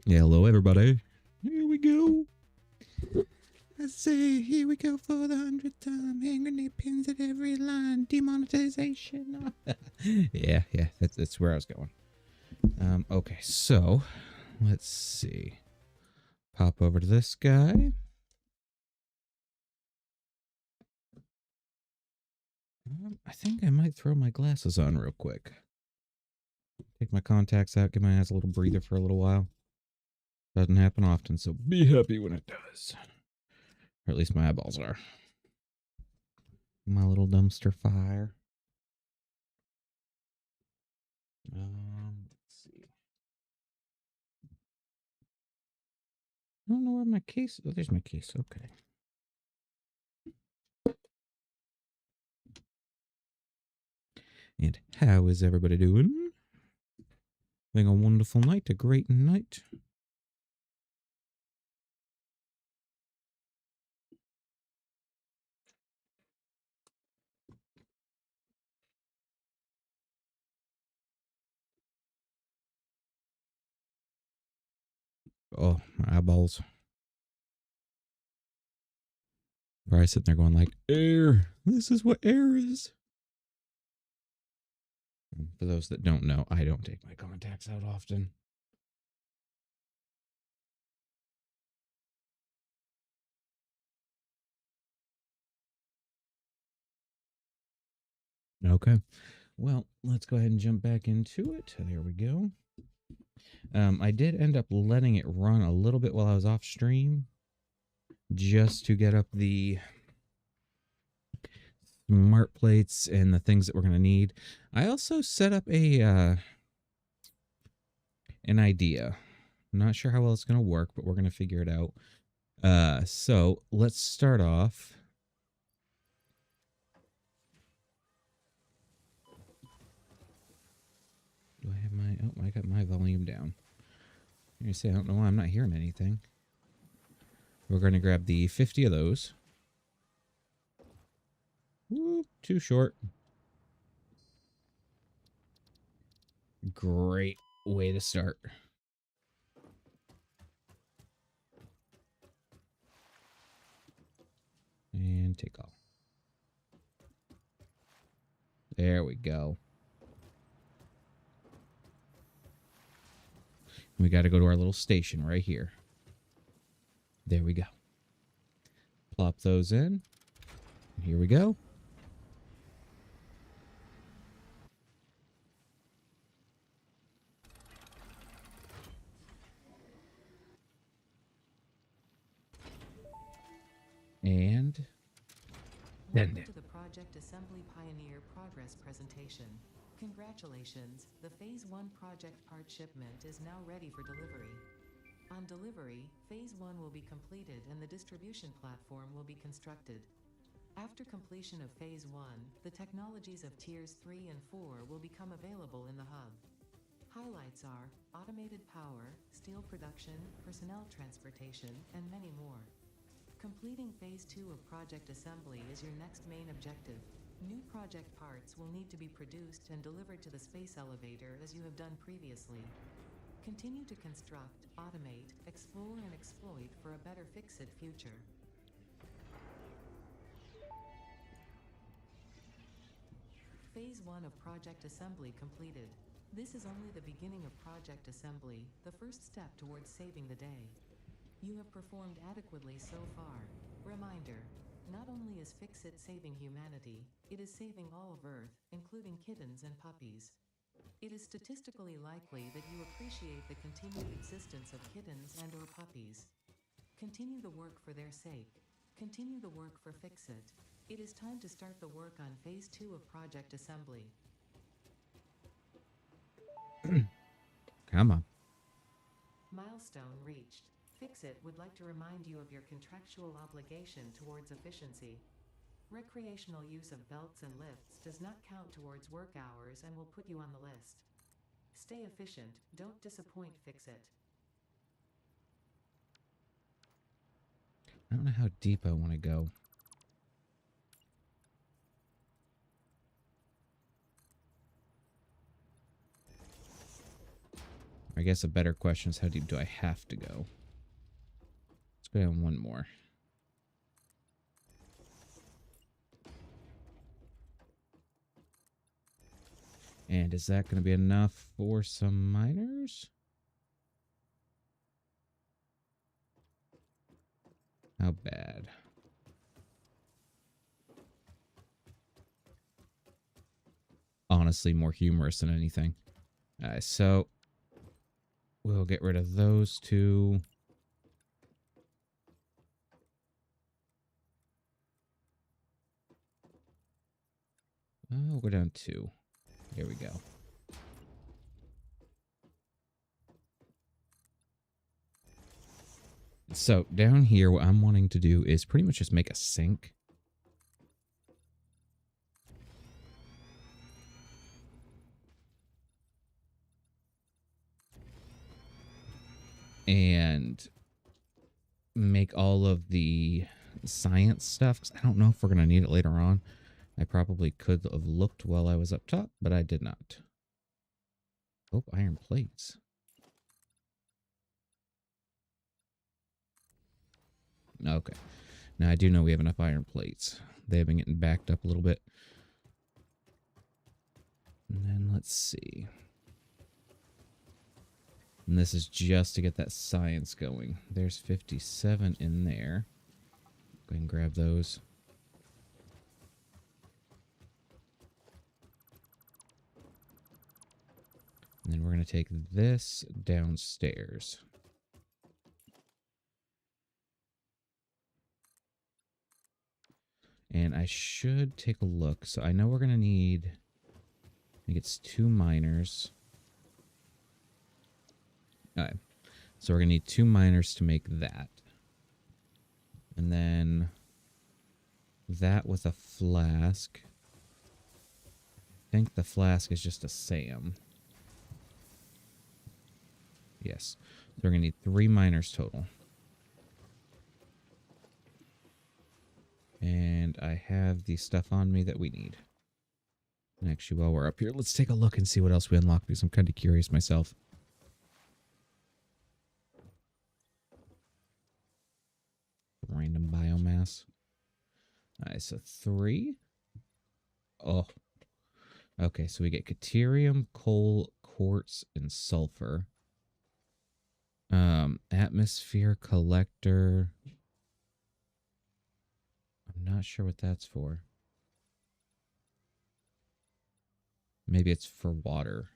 Yeah, hello everybody. Here we go. I say, here we go for the 100th time. Hand grenade pins at every line. Demonetization. yeah, that's where I was going. Okay, so let's see. Pop over to this guy. I think I might throw my glasses on real quick. Take my contacts out, give my eyes a little breather for a little while. Doesn't happen often, so be happy when it does. Or at least my eyeballs are. My little dumpster fire. Let's see. I don't know where my case. Oh, there's my case. Okay. And how is everybody doing? Having a wonderful night, a great night. Oh, my eyeballs. Probably sitting there going like, air. This is what air is. For those that don't know, I don't take my contacts out often. Okay. Well, let's go ahead and jump back into it. There we go. I did end up letting it run a little bit while I was off stream, just to get up the smart plates and the things that we're going to need. I also set up a an idea. I'm not sure how well it's going to work, but we're going to figure it out. So let's start off. Do I have my... Oh, I got my volume down. You say, I don't know why I'm not hearing anything. We're going to grab the 50 of those. Woo, too short. Great way to start. And take off. There we go. We got to go to our little station right here. There we go. Plop those in. Here we go. And welcome to the Project Assembly Pioneer Progress presentation. Congratulations, the Phase 1 project part shipment is now ready for delivery. On delivery, Phase 1 will be completed and the distribution platform will be constructed. After completion of Phase 1, the technologies of Tiers 3 and 4 will become available in the hub. Highlights are automated power, steel production, personnel transportation, and many more. Completing Phase 2 of Project Assembly is your next main objective. New project parts will need to be produced and delivered to the space elevator as you have done previously. Continue to construct, automate, explore and exploit for a better Fix-It future. Phase 1 of Project Assembly completed. This is only the beginning of Project Assembly, the first step towards saving the day. You have performed adequately so far. Reminder, not only is Fix-It saving humanity, it is saving all of Earth, including kittens and puppies. It is statistically likely that you appreciate the continued existence of kittens and/or puppies. Continue the work for their sake. Continue the work for Fix-It. It is time to start the work on Phase 2 of Project Assembly. come on. Milestone reached. Fix-It would like to remind you of your contractual obligation towards efficiency. Recreational use of belts and lifts does not count towards work hours and will put you on the list. Stay efficient, don't disappoint Fix-It. I don't know how deep I want to go. I guess a better question is how deep do I have to go? Let's go down one more. And is that going to be enough for some miners? How bad? Honestly, more humorous than anything. Alright, so we'll get rid of those two. We'll go down 2. There we go. So down here, what I'm wanting to do is pretty much just make a sink. And make all of the science stuff, because I don't know if we're going to need it later on. I probably could have looked while I was up top, but I did not. Oh, iron plates. Okay. Now, I do know we have enough iron plates. They have been getting backed up a little bit. And then let's see. And this is just to get that science going. There's 57 in there. Go ahead and grab those. And then we're going to take this downstairs. And I should take a look. So I know we're going to need, I think it's 2 miners. Alright. So we're going to need 2 miners to make that. And then that with a flask. I think the flask is just a SAM. Yes. So we're going to need 3 miners total. And I have the stuff on me that we need. And actually, while we're up here, let's take a look and see what else we unlocked, because I'm kind of curious myself. Random biomass. Alright, so 3. Oh. Okay, so we get deuterium, coal, quartz, and sulfur. Atmosphere collector. I'm not sure what that's for. Maybe it's for water.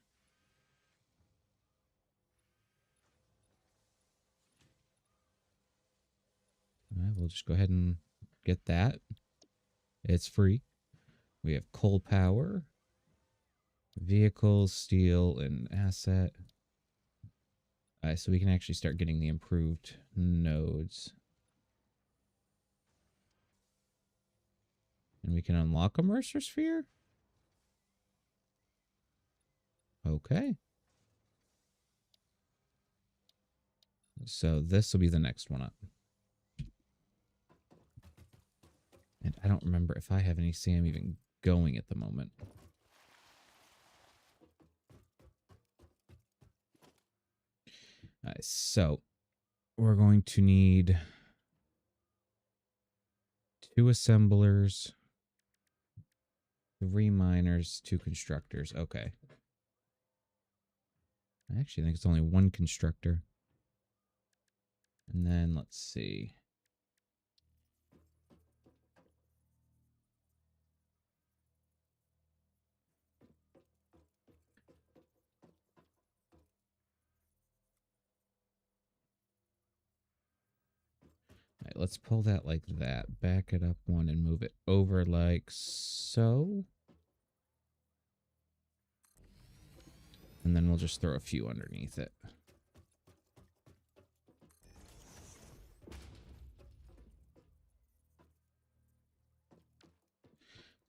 Alright, we'll just go ahead and get that. It's free. We have coal power, vehicles, steel, and asset. Alright, so we can actually start getting the improved nodes. And we can unlock a Mercer Sphere? Okay. So this will be the next one up. And I don't remember if I have any SAM even going at the moment. Alright, so we're going to need 2 assemblers, 3 miners, 2 constructors. Okay. I actually think it's only 1 constructor. And then let's see. All right, let's pull that like that. Back it up 1 and move it over like so. And then we'll just throw a few underneath it.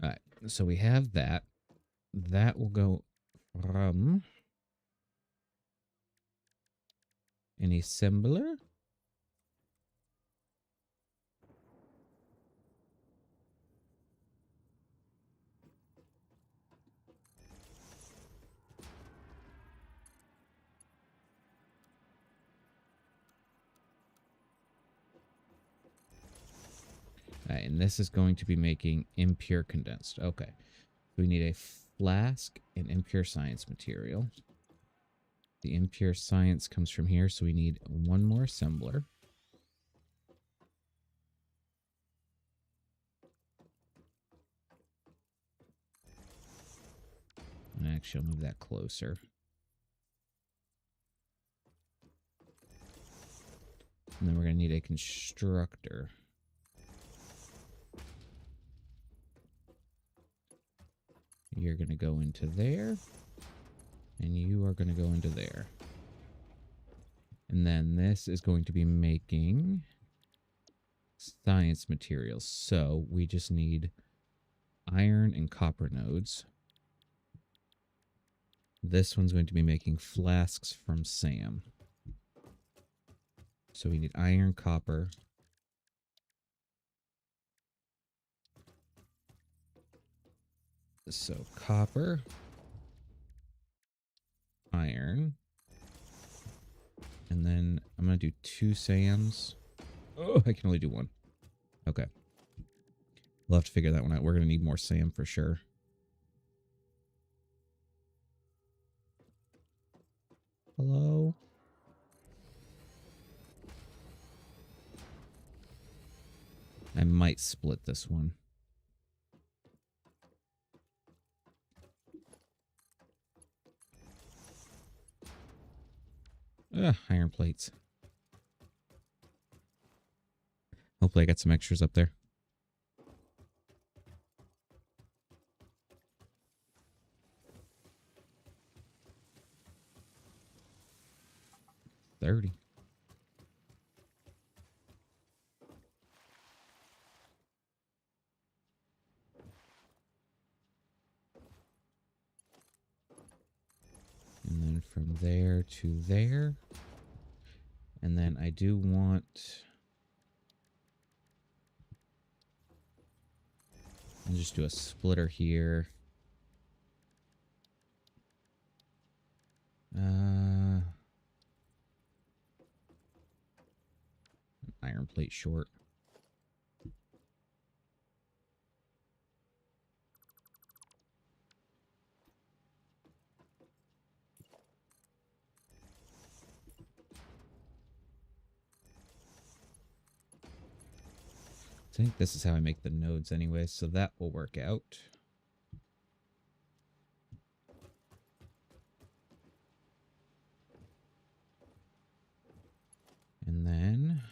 All right, so we have that. That will go from an assembler. this is going to be making impure condensed. Okay. We need a flask and impure science material. The impure science comes from here, so we need one more assembler. And actually, I'll move that closer. And then we're going to need a constructor. You're going to go into there. And you are going to go into there. And then this is going to be making science materials. So we just need iron and copper nodes. This one's going to be making flasks from Sam. So we need iron, copper. So copper, iron, and then I'm going to do 2 Sams. Oh, I can only do 1. Okay. We'll have to figure that one out. We're going to need more Sam for sure. Hello? I might split this one. Iron plates. Hopefully I got some extras up there. $30. And then from there to there. And then I do want... I'll just do a splitter here. Iron plate short. I think this is how I make the nodes anyway, so that will work out. And then...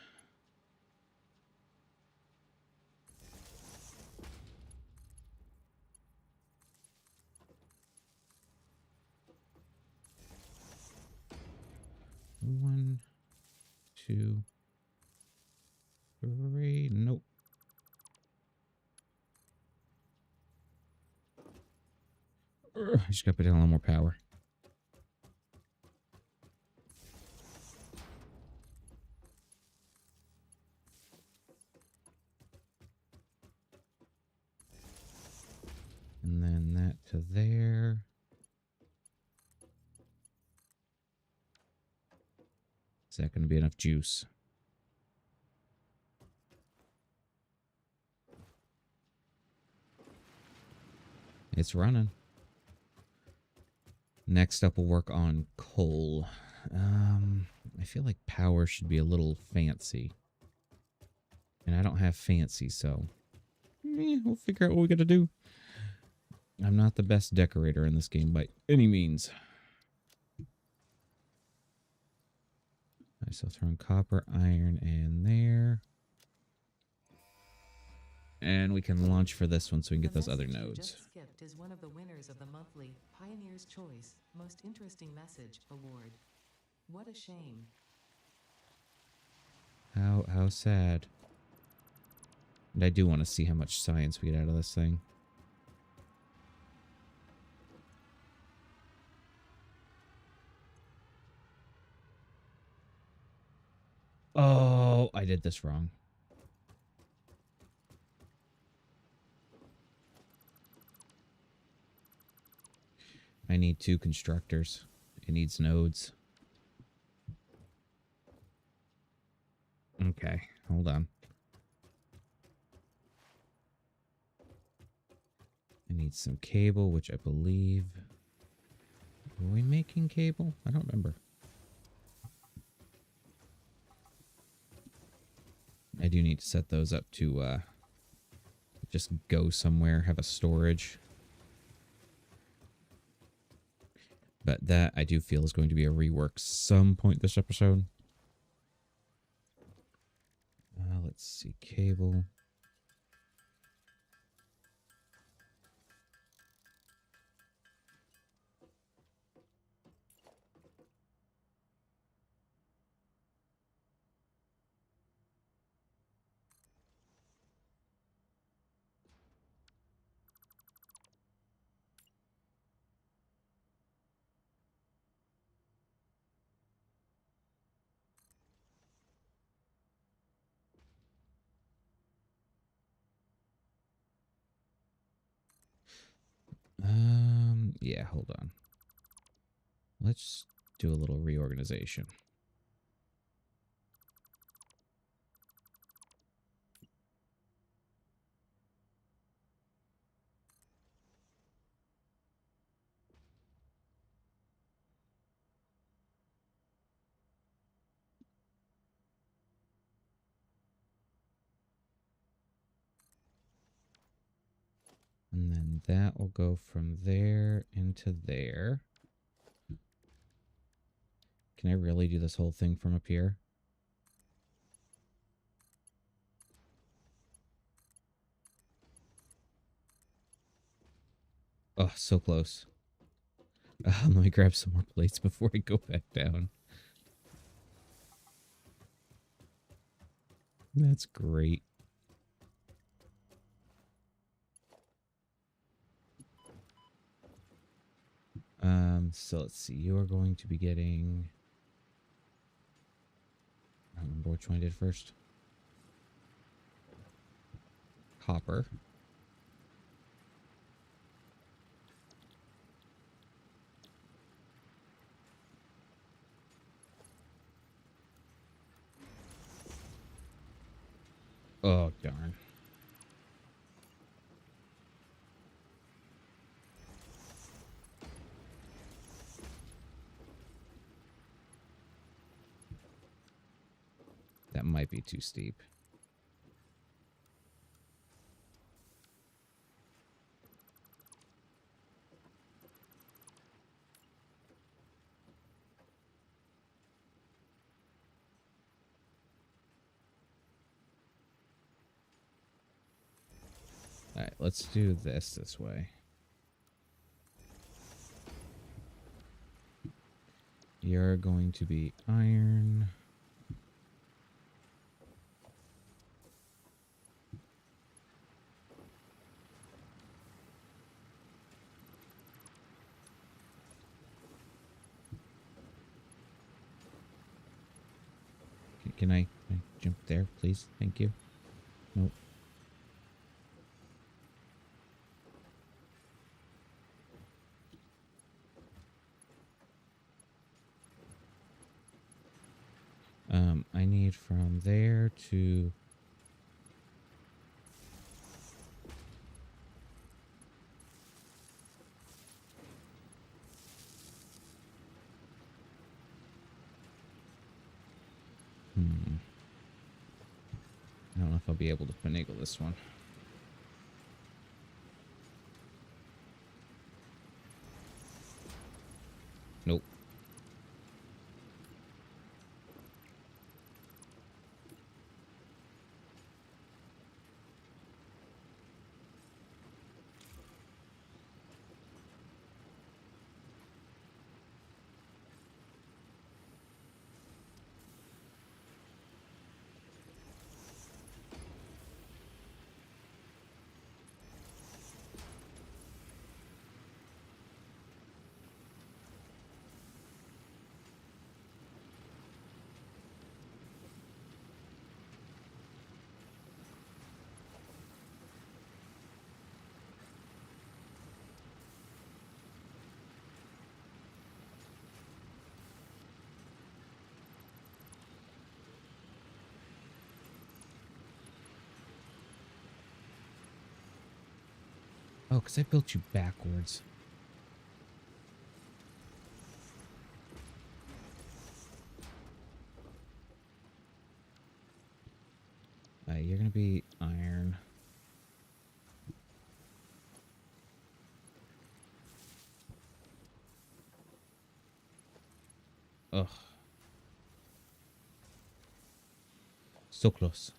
One, 2, 3, nope. I just gotta put in a little more power. And then that to there. Is that going to be enough juice? It's running. Next up, we'll work on coal. I feel like power should be a little fancy. And I don't have fancy, so... we'll figure out what we gotta do. I'm not the best decorator in this game by any means. I still throw in copper, iron, and there. And we can launch for this one so we can get those other nodes. Just skipped is one of the winners of the monthly Pioneer's Choice Most Interesting Message Award. What a shame. How sad. And I do want to see how much science we get out of this thing. Oh, I did this wrong. I need 2 constructors. It needs nodes. Okay, hold on. need some cable, which I believe... Were we making cable? I don't remember. I do need to set those up to just go somewhere, have a storage. But that, I do feel, is going to be a rework some point this episode. Let's see, cable. Yeah, hold on. Let's do a little reorganization. And then that will go from there into there. Can I really do this whole thing from up here? Oh, so close. Let me grab some more plates before I go back down. That's great. So let's see. You are going to be getting... I don't remember which one I did first. Copper. Oh, darn. That might be too steep. Alright, let's do this way. You're going to be iron. Can I jump there, please? Thank you. Nope. I need from there to... I don't know if I'll be able to finagle this one. Nope. Oh, because I built you backwards. You're going to be iron. Ugh. So close.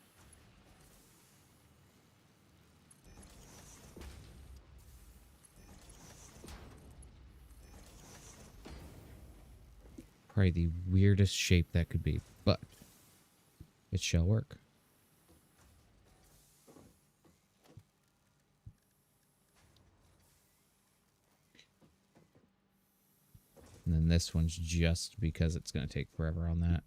Probably the weirdest shape that could be, but it shall work. And then this one's just because it's going to take forever on that.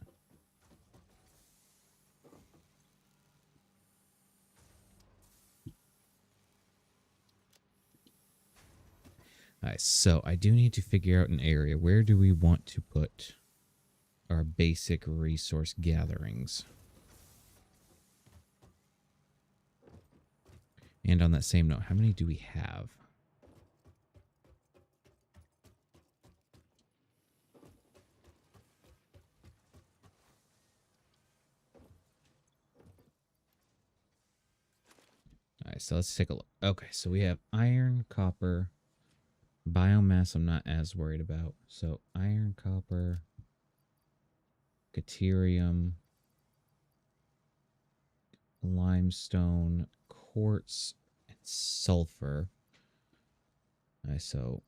Alright, so I do need to figure out an area. Where do we want to put our basic resource gatherings? And on that same note, how many do we have? Alright, so let's take a look. Okay, so we have iron, copper, biomass I'm not as worried about. So iron, copper, deuterium, limestone, quartz, and sulfur. Alright, so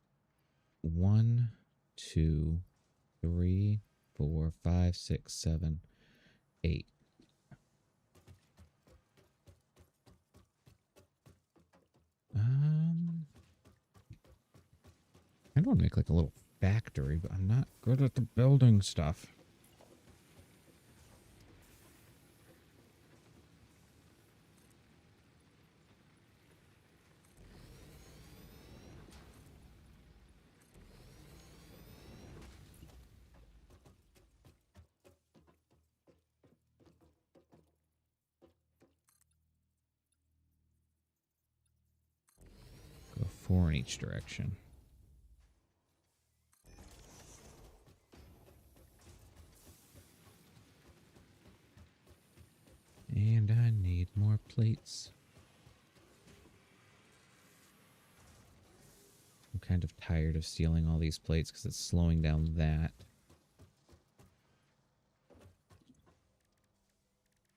1, 2, 3, 4, 5, 6, 7, 8. I don't want to make like a little factory, but I'm not good at the building stuff. Go 4 in each direction. And I need more plates. I'm kind of tired of stealing all these plates because it's slowing down that.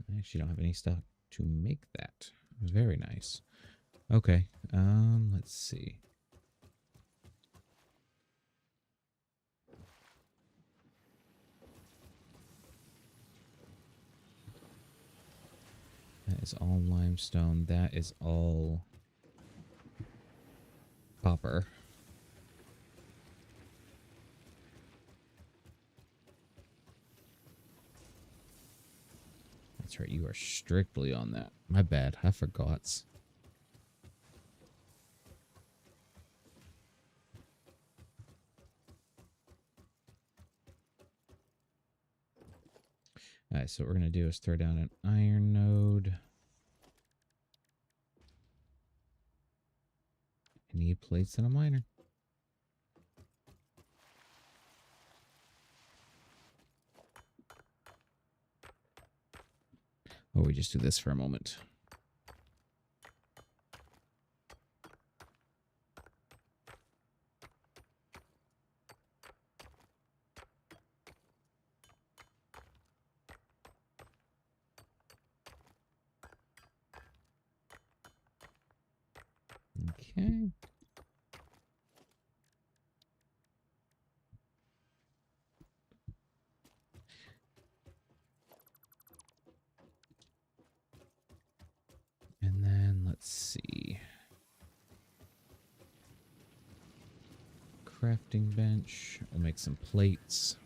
I actually don't have any stuff to make that. Very nice. Okay, let's see. That is all limestone. That is all copper. That's right, you are strictly on that. My bad, I forgot. Alright, so what we're going to do is throw down an iron node. I need plates and a miner. Oh, we just do this for a moment. Okay. And then let's see. Crafting bench. We'll make some plates.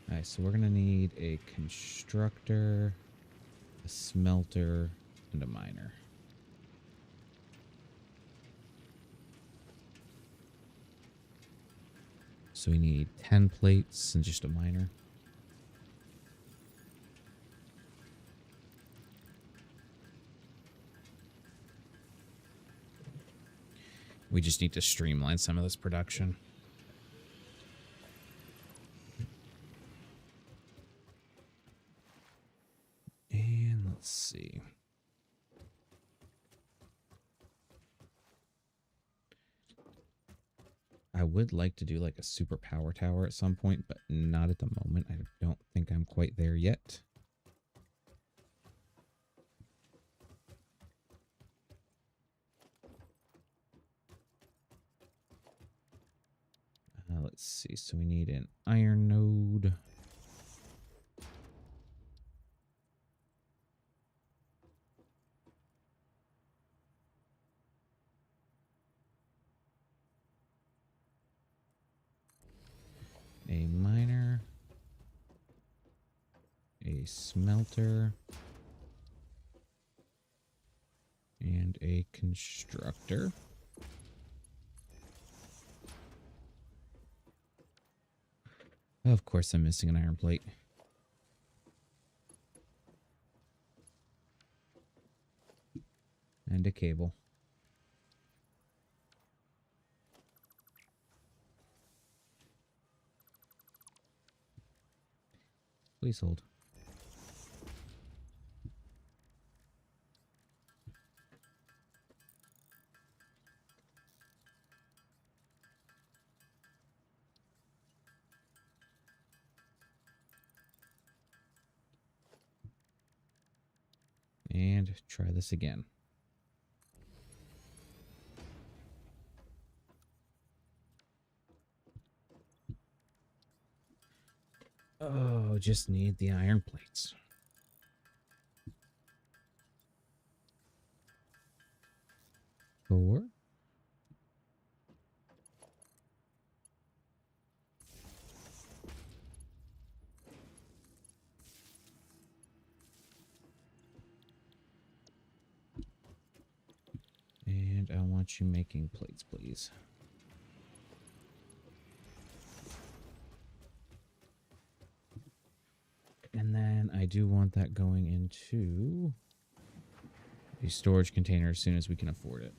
Alright, so we're gonna need a constructor, a smelter, and a miner. So we need 10 plates and just a miner. We just need to streamline some of this production. And let's see. I would like to do like a super power tower at some point, but not at the moment. I don't think I'm quite there yet. Let's see. So we need an iron node. A miner. A smelter. And a constructor. Of course, I'm missing an iron plate. And a cable. Please hold. And try this again. Oh, just need the iron plates. Four. And I want you making plates, please. And then I do want that going into a storage container as soon as we can afford it.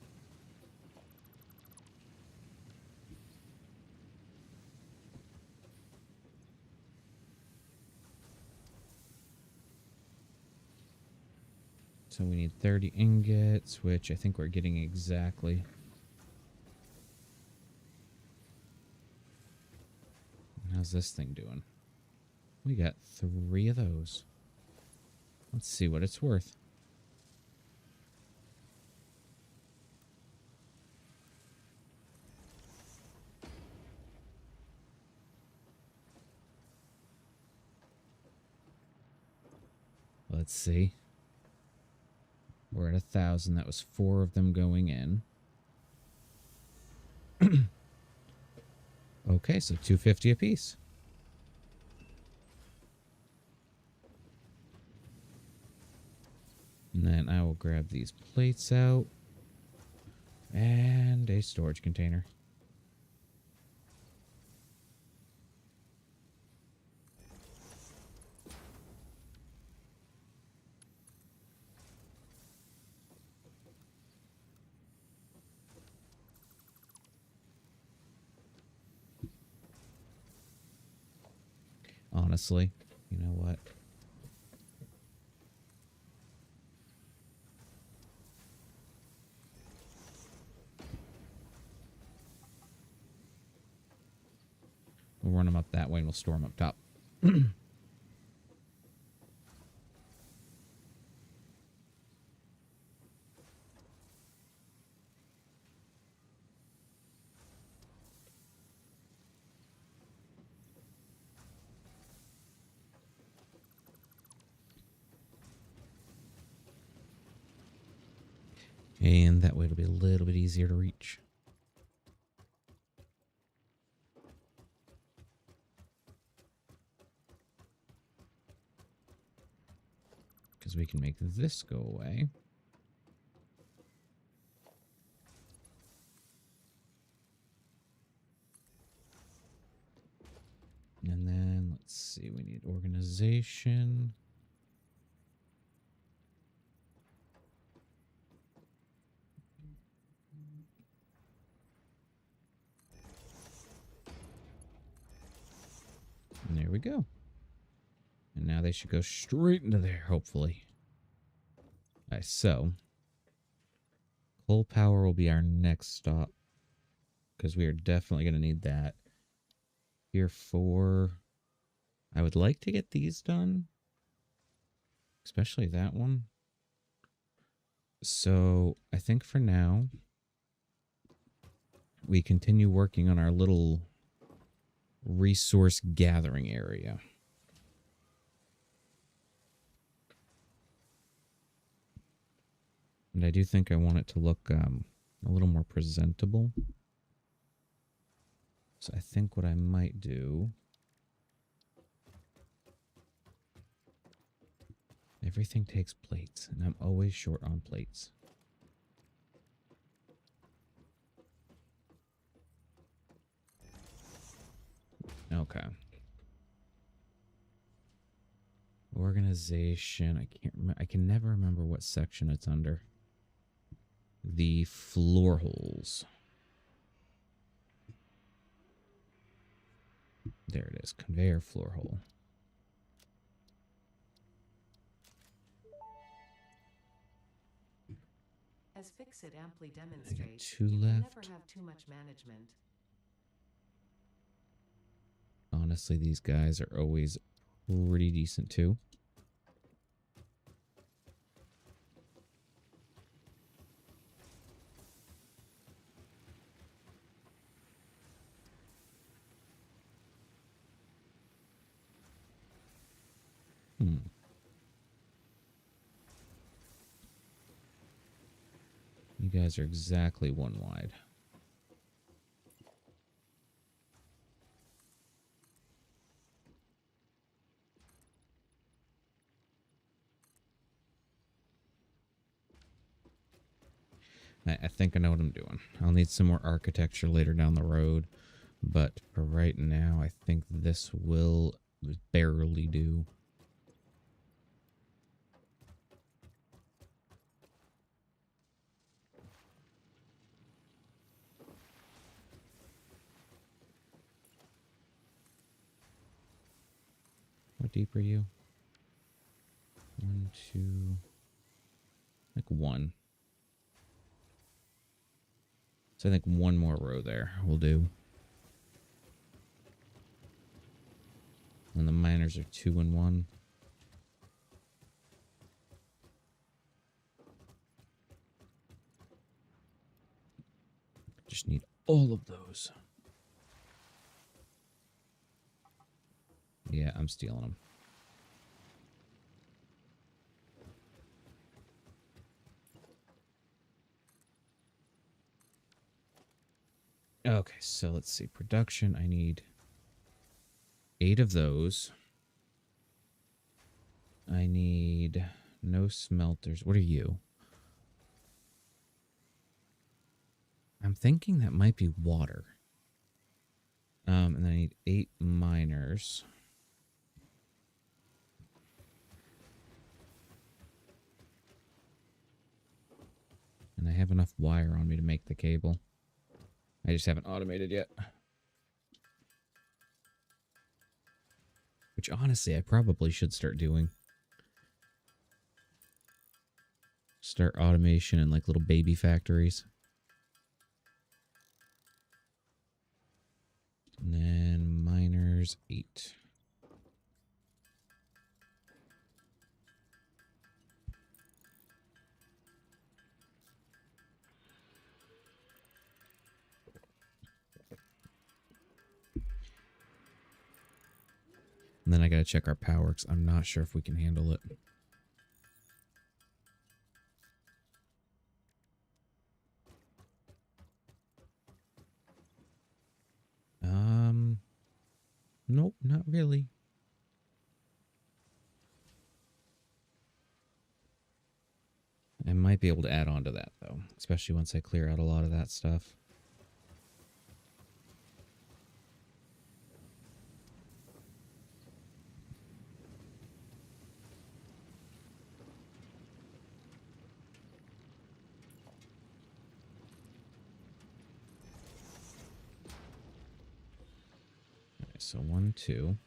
So we need 30 ingots, which I think we're getting exactly. How's this thing doing? We got 3 of those. Let's see what it's worth. Let's see. We're at 1,000. That was 4 of them going in. Okay, so $250 a piece. And then I will grab these plates out. And a storage container. Honestly, you know what? We'll run them up that way and we'll store them up top. And that way it'll be a little bit easier to reach. Because we can make this go away. And then, let's see, we need organization. we go. And now they should go straight into there, hopefully. Alright, so coal power will be our next stop, because we are definitely going to need that. Here 4. I would like to get these done, especially that one. So I think for now, we continue working on our little resource gathering area. And I do think I want it to look a little more presentable. So I think what I might do... Everything takes plates, and I'm always short on plates. Okay. Organization. I can't remember. I can never remember what section it's under. The floor holes. There it is. Conveyor floor hole. As Fixit amply demonstrates, two you left. can never have too much management. Honestly, these guys are always pretty decent too. You guys are exactly 1 wide. I think I know what I'm doing. I'll need some more architecture later down the road, but for right now, I think this will barely do. How deep are you? 1, 2, like 1. So I think 1 more row there will do. And the miners are 2 and 1. Just need all of those. Yeah, I'm stealing them. Okay, so let's see. Production, I need 8 of those. I need no smelters. What are you? I'm thinking that might be water. And then I need 8 miners. And I have enough wire on me to make the cable. I just haven't automated yet. Which honestly, I probably should start doing. Start automation in like little baby factories. And then miners 8. And then I gotta check our power because I'm not sure if we can handle it. Nope, not really. I might be able to add on to that though, especially once I clear out a lot of that stuff. So 1, 2.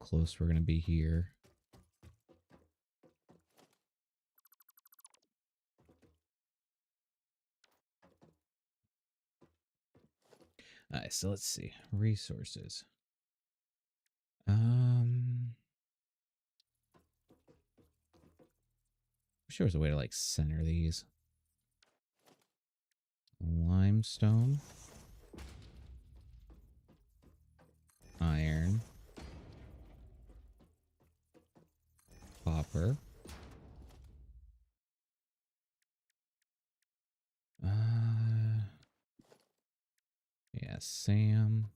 close we're going to be here. Alright, so let's see. Resources. Wish there was a way to like center these. Limestone. Iron. Copper. Yeah, Sam.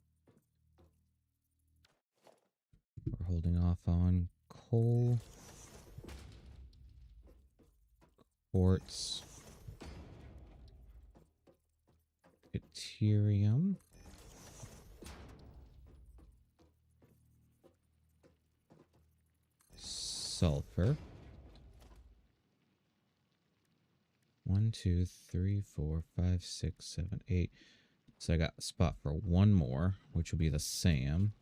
We're holding off on coal. Quartz. Deuterium. Sulfur. 1, 2, 3, 4, 5, 6, 7, 8. So I got a spot for one more, which will be the Sam.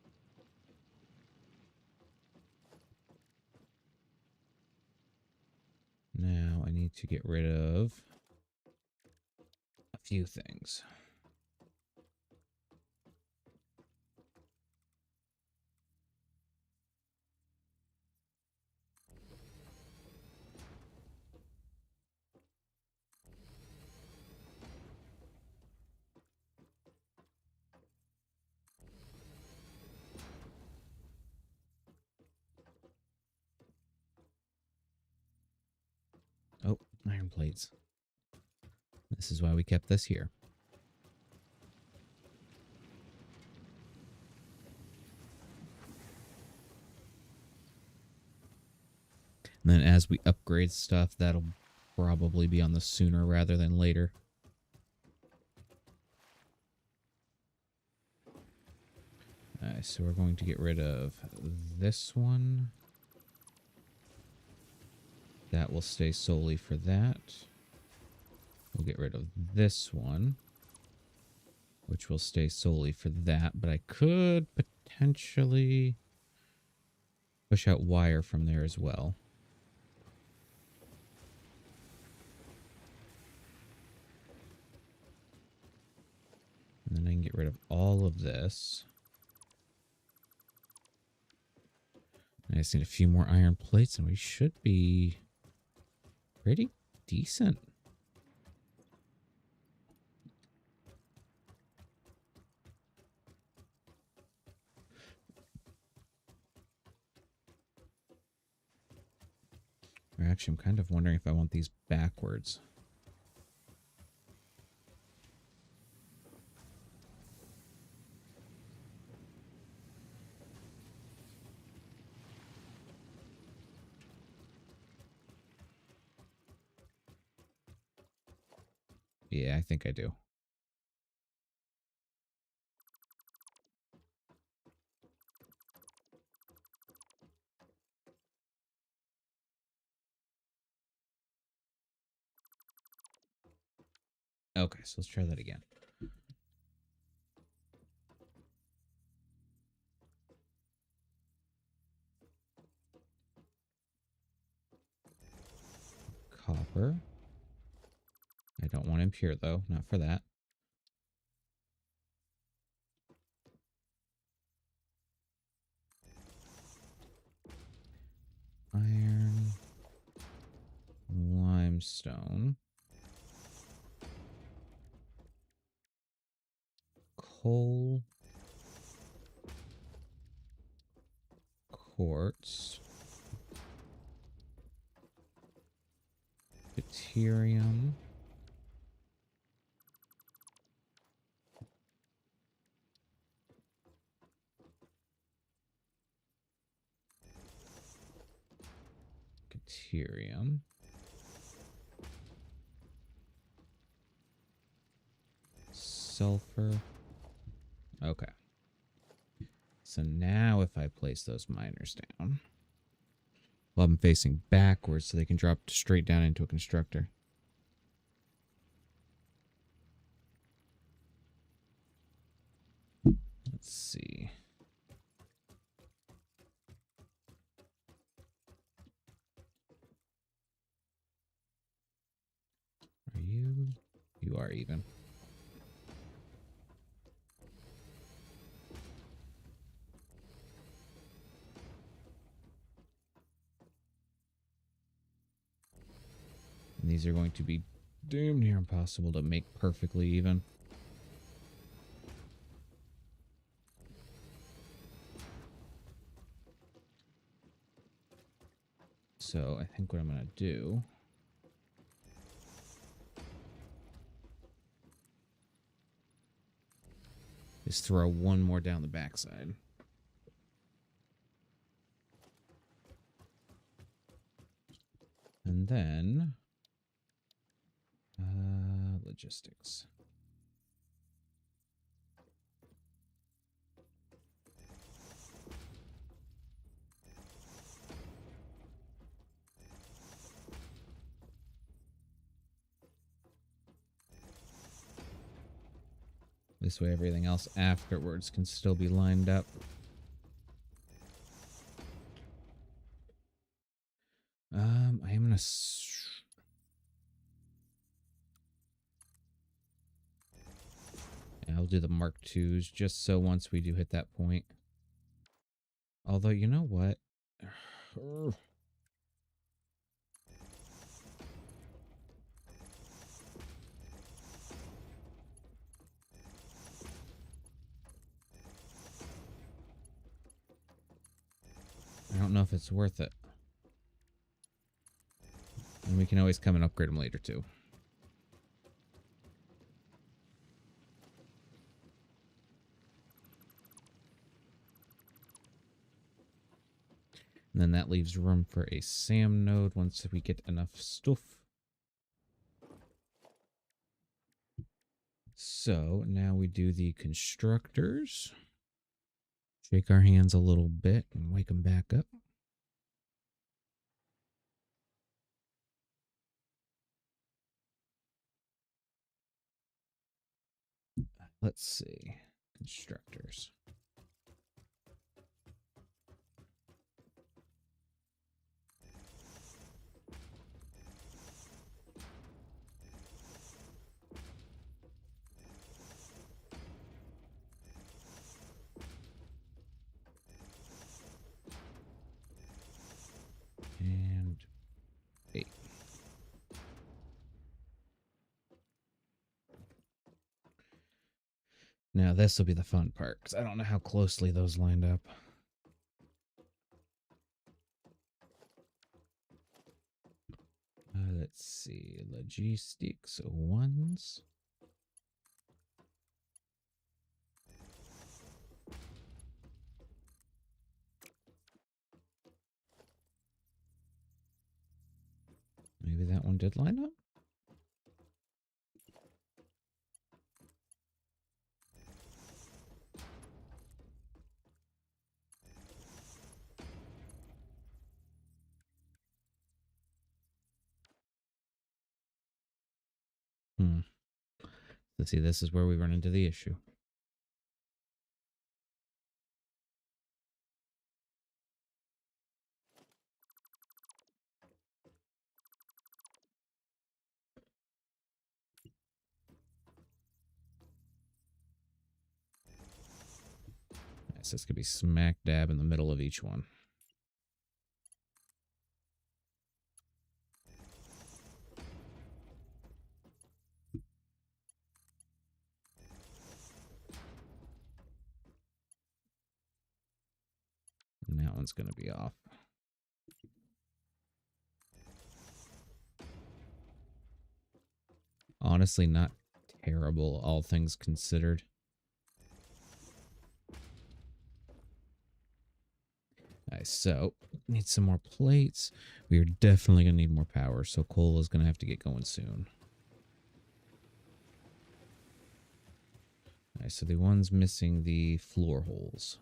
Now I need to get rid of a few things. Oh, iron plates. This is why we kept this here. And then as we upgrade stuff, that'll probably be on the sooner rather than later. Alright, so we're going to get rid of this one. That will stay solely for that. We'll get rid of this one, which will stay solely for that. But I could potentially push out wire from there as well. And then I can get rid of all of this. I just need a few more iron plates and we should be pretty decent. Or actually, I'm kind of wondering if I want these backwards. Yeah, I think I do. Okay, so let's try that again. Copper. I don't want impure though, not for that. Iron. Limestone. Coal. Quartz. Deuterium. Deuterium. Sulfur. Okay. So now if I place those miners down, well, I'm facing backwards so they can drop straight down into a constructor. Let's see. these are going to be damn near impossible to make perfectly even. So I think what I'm going to do is throw one more down the backside. And then logistics. This way everything else afterwards can still be lined up. I am gonna I'll do the Mark IIs just so once we do hit that point. Although, you know what? I don't know if it's worth it. And we can always come and upgrade them later, too. And then that leaves room for a SAM node once we get enough stuff. So now we do the constructors. Shake our hands a little bit and wake them back up. Let's see. Constructors. And 8. Now this will be the fun part, because I don't know how closely those lined up. Let's see. Logistics 1s. Maybe that one did line up. Let's see, this is where we run into the issue. Nice, this could be smack dab in the middle of each one. And that one's going to be off. Honestly, not terrible, all things considered. Nice, so need some more plates. We are definitely going to need more power, so coal is going to have to get going soon. Nice, so the one's missing the floor holes.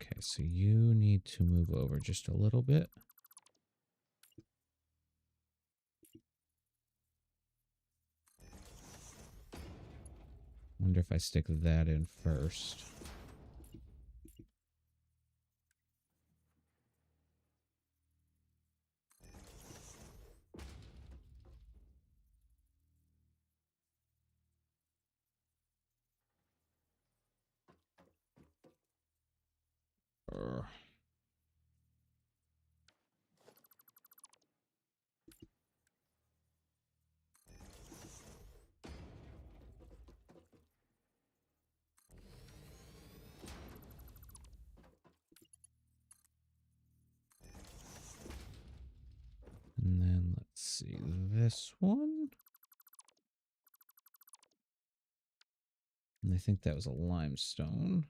Okay, so you need to move over just a little bit. Wonder if I stick that in first. Let's see, this one. And I think that was a limestone.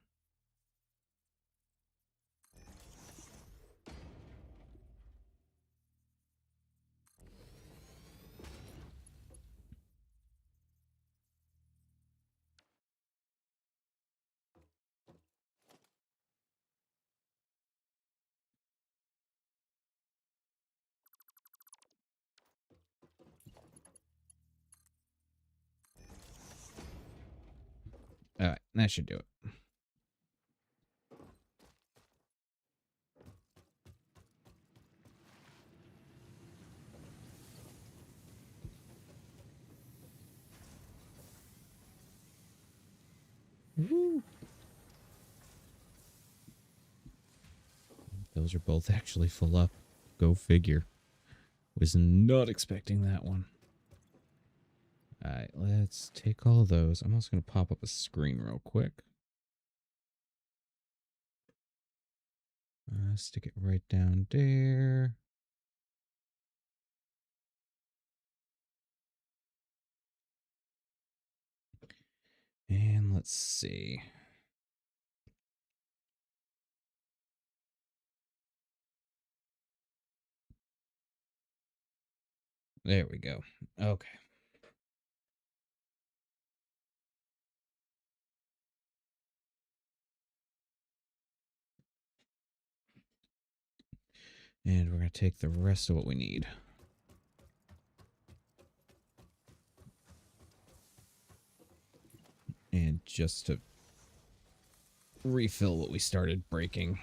All right, that should do it. Woo. Those are both actually full up. Go figure. Was not expecting that one. Alright, let's take all of those. I'm also going to pop up a screen real quick. Stick it right down there. And let's see. There we go. Okay. And we're going to take the rest of what we need. And just to refill what we started breaking.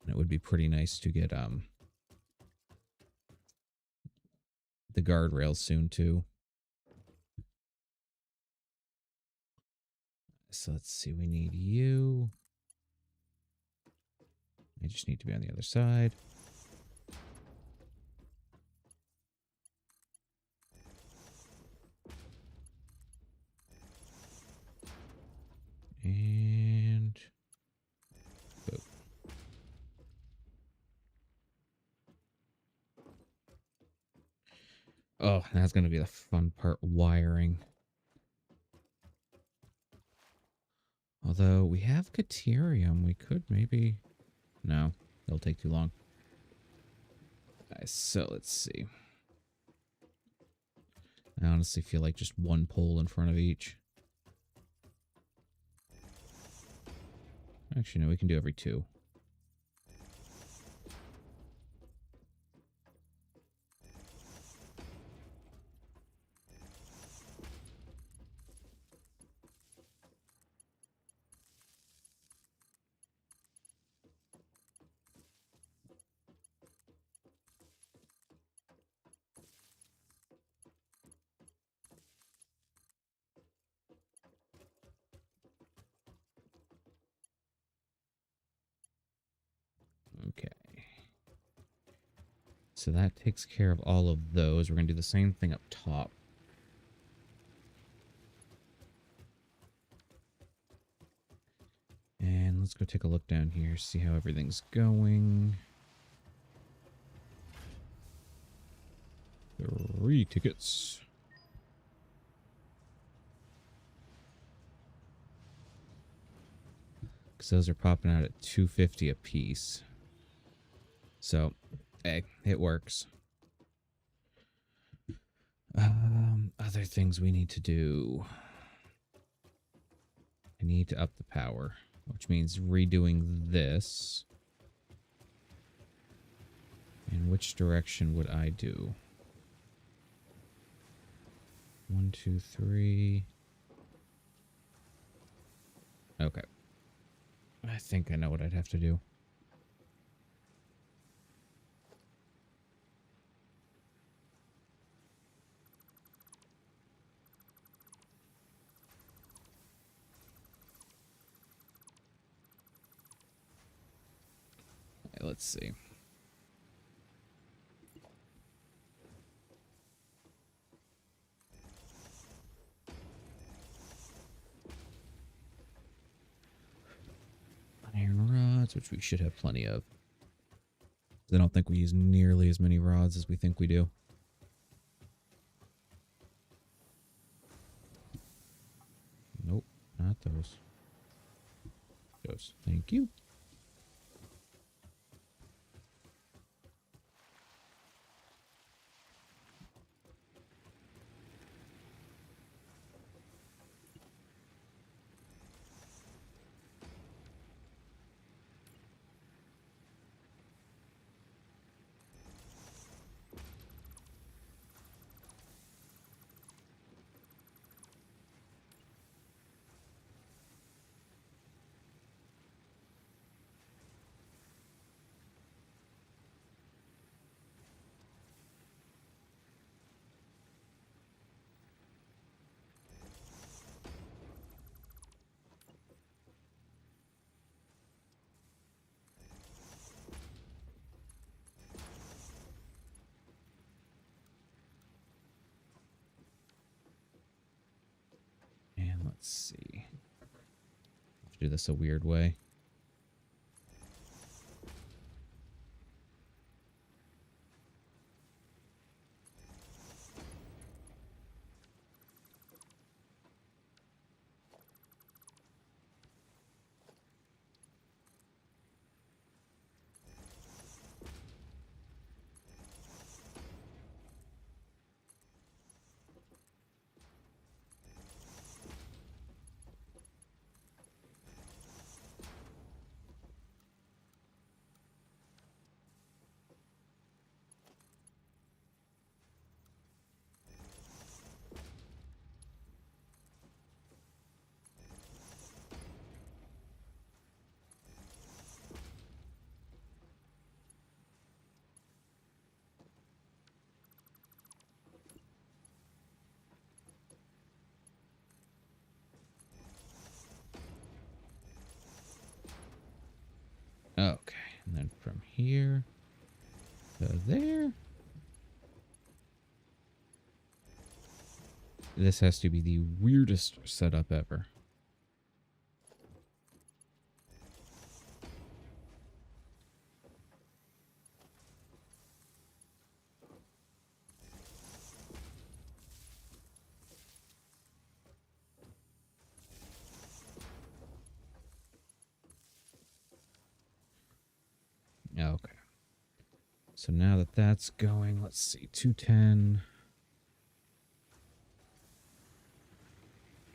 And it would be pretty nice to get the guardrails soon too. So let's see, we need you. I just need to be on the other side. And go. Oh, that's going to be the fun part, wiring. Although we have Caterium, we could maybe... No, it'll take too long. So let's see. I honestly feel like just one pole in front of each. Actually, no, we can do every two. Okay. So that takes care of all of those. We're going to do the same thing up top. And let's go take a look down here, see how everything's going. 3 tickets. Because those are popping out at $2.50 a piece. So, hey, it works. Other things we need to do. I need to up the power, which means redoing this. And which direction would I do? 1, 2, 3. Okay. I think I know what I'd have to do. Let's see. rods, which we should have plenty of. I don't think we use nearly as many rods as we think we do. Nope, not those. Those. Thank you. And let's see. Do this a weird way. Okay, and then from here to there. This has to be the weirdest setup ever. Okay. So now that that's going, let's see, 210,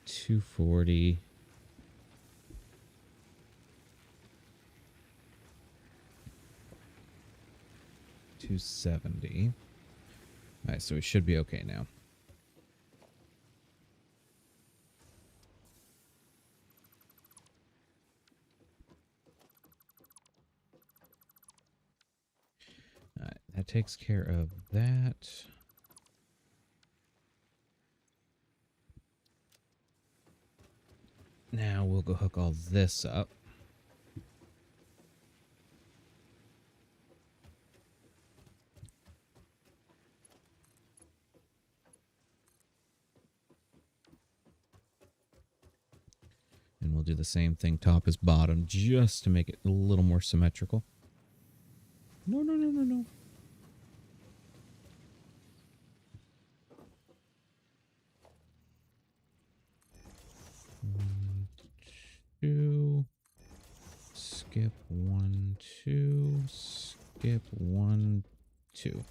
240. $270. All right, so we should be okay now. All right, that takes care of that. Now we'll go hook all this up. And we'll do the same thing, top as bottom, just to make it a little more symmetrical. No, no, no, no, no. One, two. Skip 1, 2. Skip 1, 2.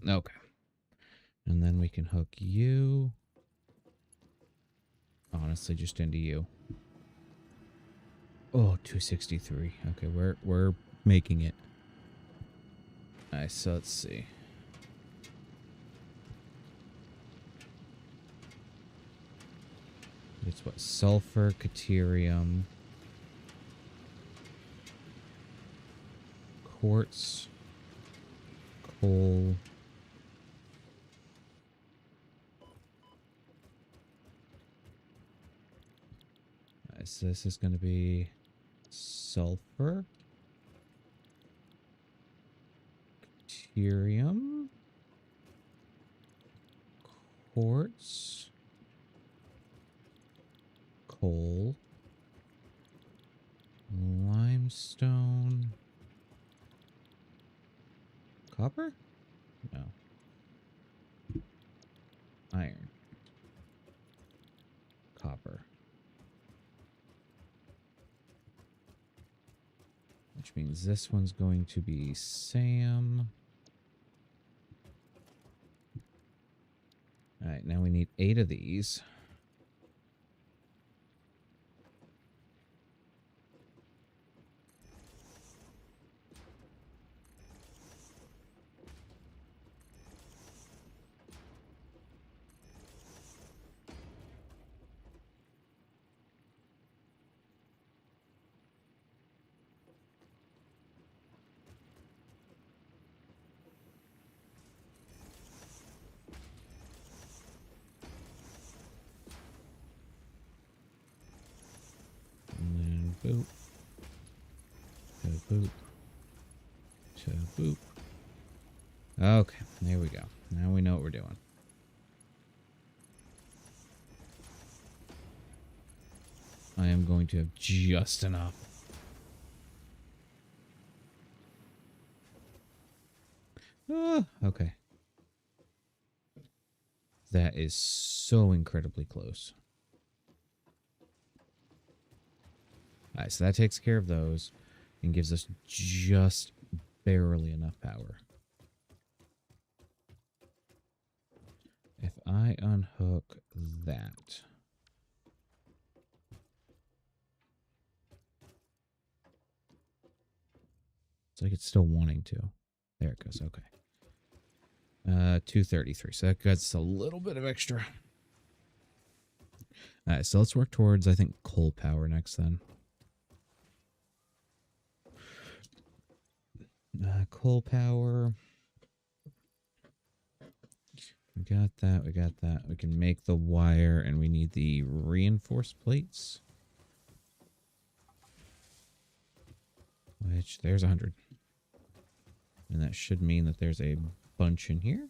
Okay. And then we can hook you. Honestly, just into you. Oh, 263. Okay, we're making it. Alright, so let's see. It's what? Sulfur, Caterium, quartz, coal. So this is going to be sulfur, deuterium, quartz, coal, limestone, copper? No. Iron. Copper. Which means this one's going to be Sam. Alright, now we need 8 of these. And then boop. To boop. To boop. Okay, there we go. Now we know what we're doing. I am going to have just enough. Ah, okay. That is so incredibly close. Alright, so that takes care of those and gives us just barely enough power. If I unhook that. It's like it's still wanting to. There it goes, okay. 233, so that gets a little bit of extra. Alright, so let's work towards, I think, coal power next then. Coal power. We got that, we got that. We can make the wire, and we need the reinforced plates. Which, there's 100. And that should mean that there's a bunch in here.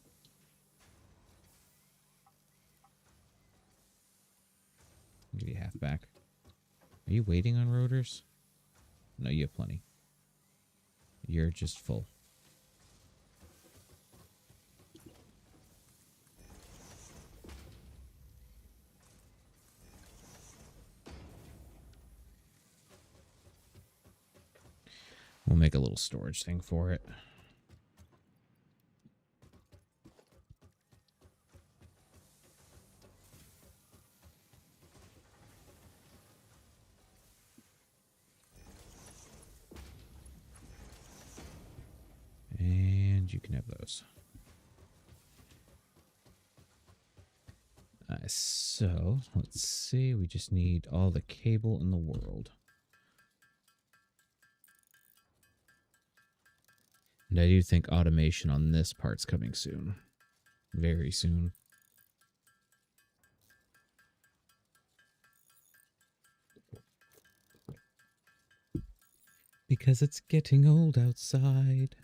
I'll give you half back. Are you waiting on rotors? No, you have plenty. You're just full. We'll make a little storage thing for it. And you can have those. So, let's see. We just need all the cable in the world. And I do think automation on this part's coming soon. Very soon. Because it's getting old outside.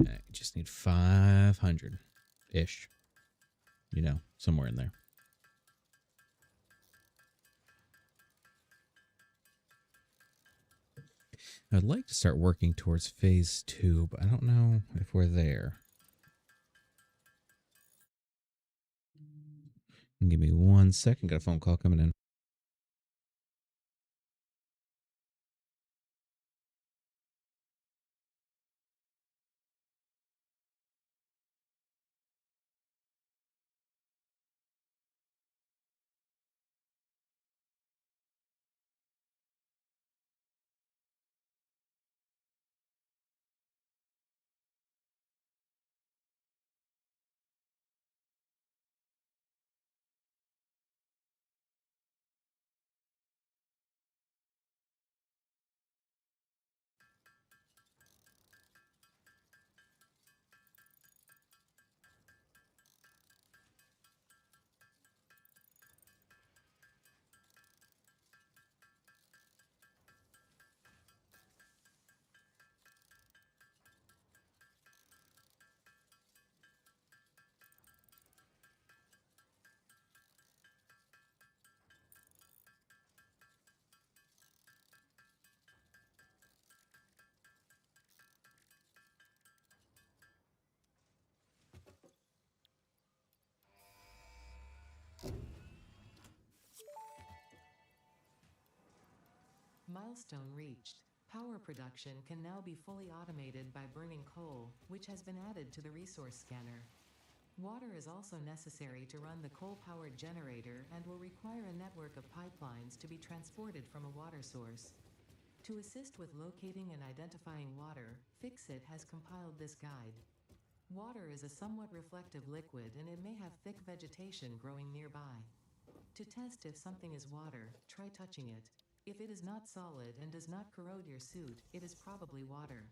I just need 500-ish. You know, somewhere in there. I'd like to start working towards phase 2, but I don't know if we're there. Give me 1 second. Got a phone call coming in. Milestone reached. Power production can now be fully automated by burning coal, which has been added to the resource scanner. Water is also necessary to run the coal-powered generator and will require a network of pipelines to be transported from a water source. To assist with locating and identifying water, Fixit has compiled this guide. Water is a somewhat reflective liquid and it may have thick vegetation growing nearby. To test if something is water, try touching it. If it is not solid and does not corrode your suit, it is probably water.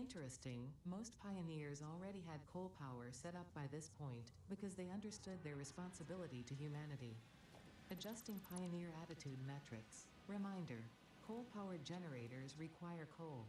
Interesting, most pioneers already had coal power set up by this point because they understood their responsibility to humanity. Adjusting pioneer attitude metrics. Reminder, coal-powered generators require coal.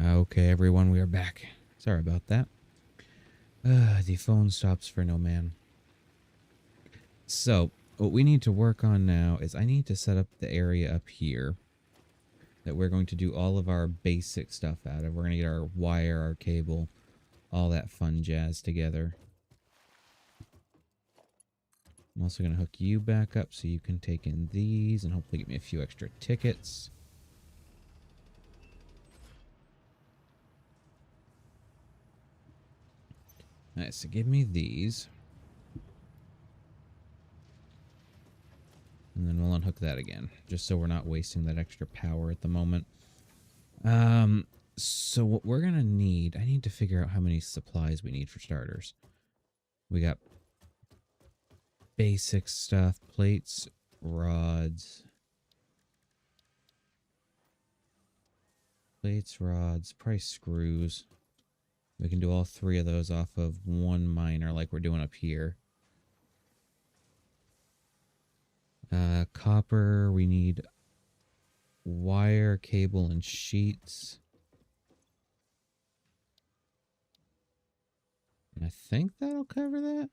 Okay, everyone, we are back. Sorry about that. The phone stops for no man. So, what we need to work on now is I need to set up the area up here that we're going to do all of our basic stuff out of. We're going to get our wire, our cable, all that fun jazz together. I'm also going to hook you back up so you can take in these and hopefully get me a few extra tickets. Alright, so give me these. And then we'll unhook that again, just so we're not wasting that extra power at the moment. So what we're going to need, I need to figure out how many supplies we need for starters. We got basic stuff, plates, rods. Plates, rods, probably screws. We can do all three of those off of one miner like we're doing up here. Copper, we need wire, cable, and sheets. And I think that'll cover that.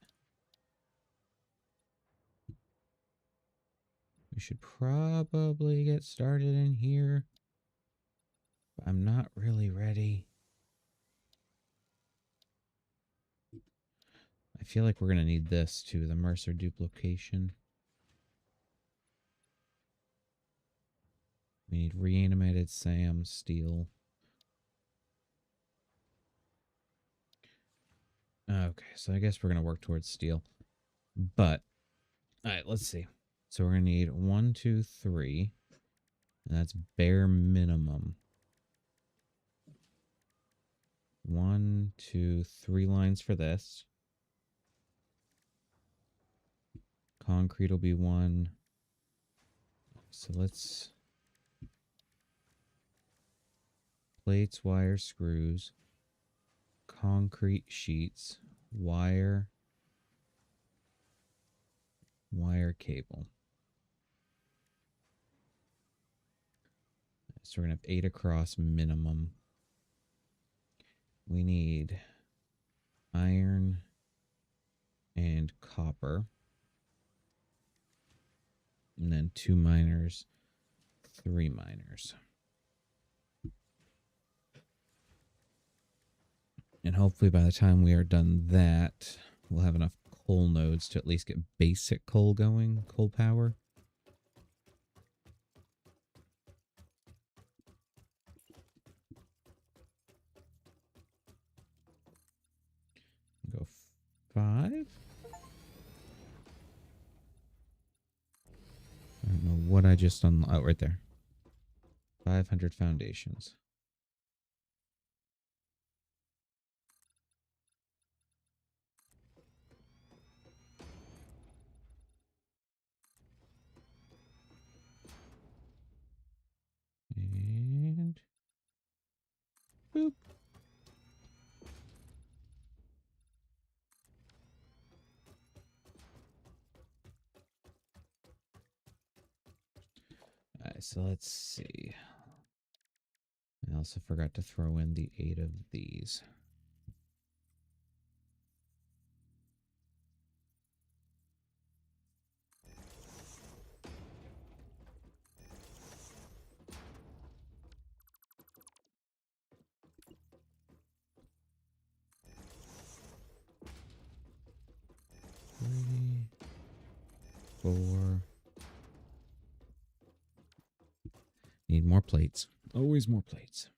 We should probably get started in here. But I'm not really ready. I feel like we're going to need this too, the Mercer duplication. We need reanimated SAM steel. Okay, so I guess we're going to work towards steel. But, all right, let's see. So we're going to need 1, 2, 3. And that's bare minimum. 1, 2, 3 lines for this. Concrete will be 1. So let's... Plates, wire, screws. Concrete sheets. Wire. Wire, cable. So we're going to have 8 across minimum. We need iron and copper. And then 2 miners, 3 miners. And hopefully by the time we are done that, we'll have enough coal nodes to at least get basic coal going, coal power. Go 5. I don't know what I just unlocked. Oh, right there. 500 foundations. And boop. Alright, so let's see. I also forgot to throw in the 8 of these. Three, 4. Need more plates. Always more plates.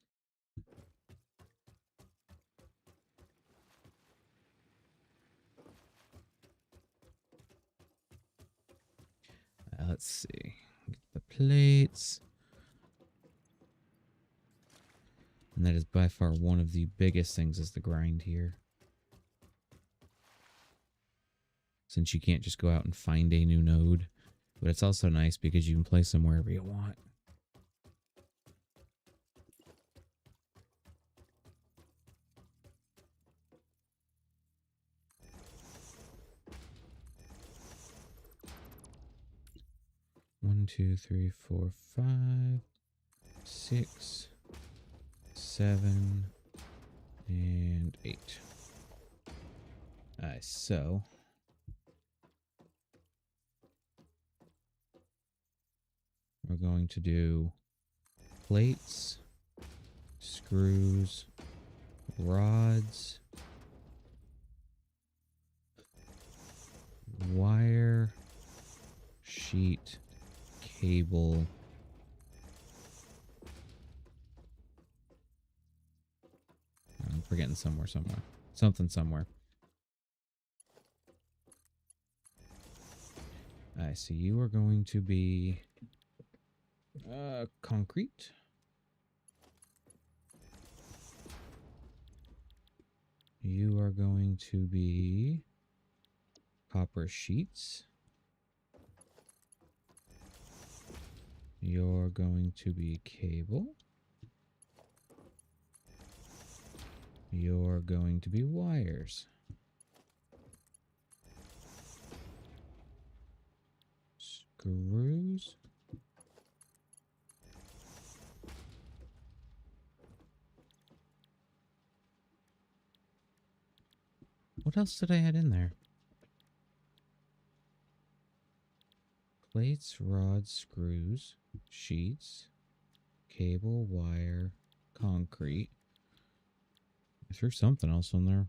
Let's see. Get the plates. And that is by far one of the biggest things is the grind here. Since you can't just go out and find a new node. But it's also nice because you can place them wherever you want. One, 2, 3, 4, 5, 6, 7, and 8. Alright, so we're going to do plates, screws, rods, wire, sheet, cable, I'm forgetting somewhere. Something somewhere. I see you are going to be concrete. You are going to be copper sheets. You're going to be cable. You're going to be wires. Screws. What else did I add in there? Plates, rods, screws, sheets, cable, wire, concrete. I threw something else in there.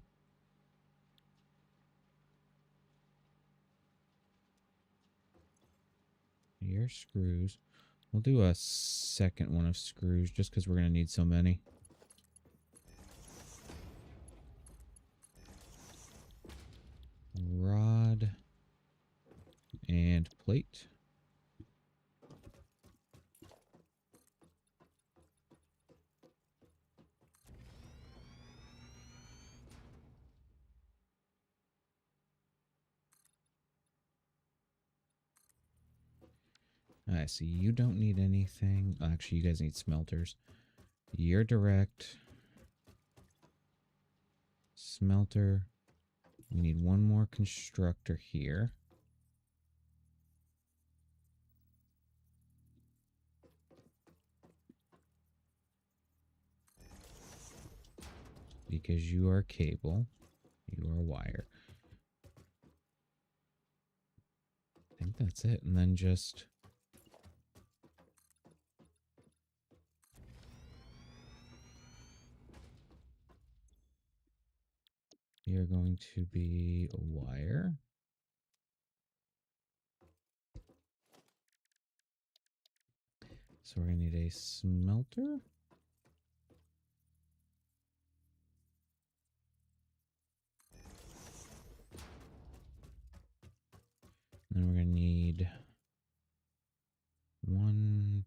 Here, screws. We'll do a second one of screws just because we're going to need so many. And plate. I see. You don't need anything. Actually, you guys need smelters. You're direct. Smelter. We need one more constructor here. Because you are cable. You are wire. I think that's it. And then just... You're going to be a wire. So we're going to need a smelter. Then we're going to need 1,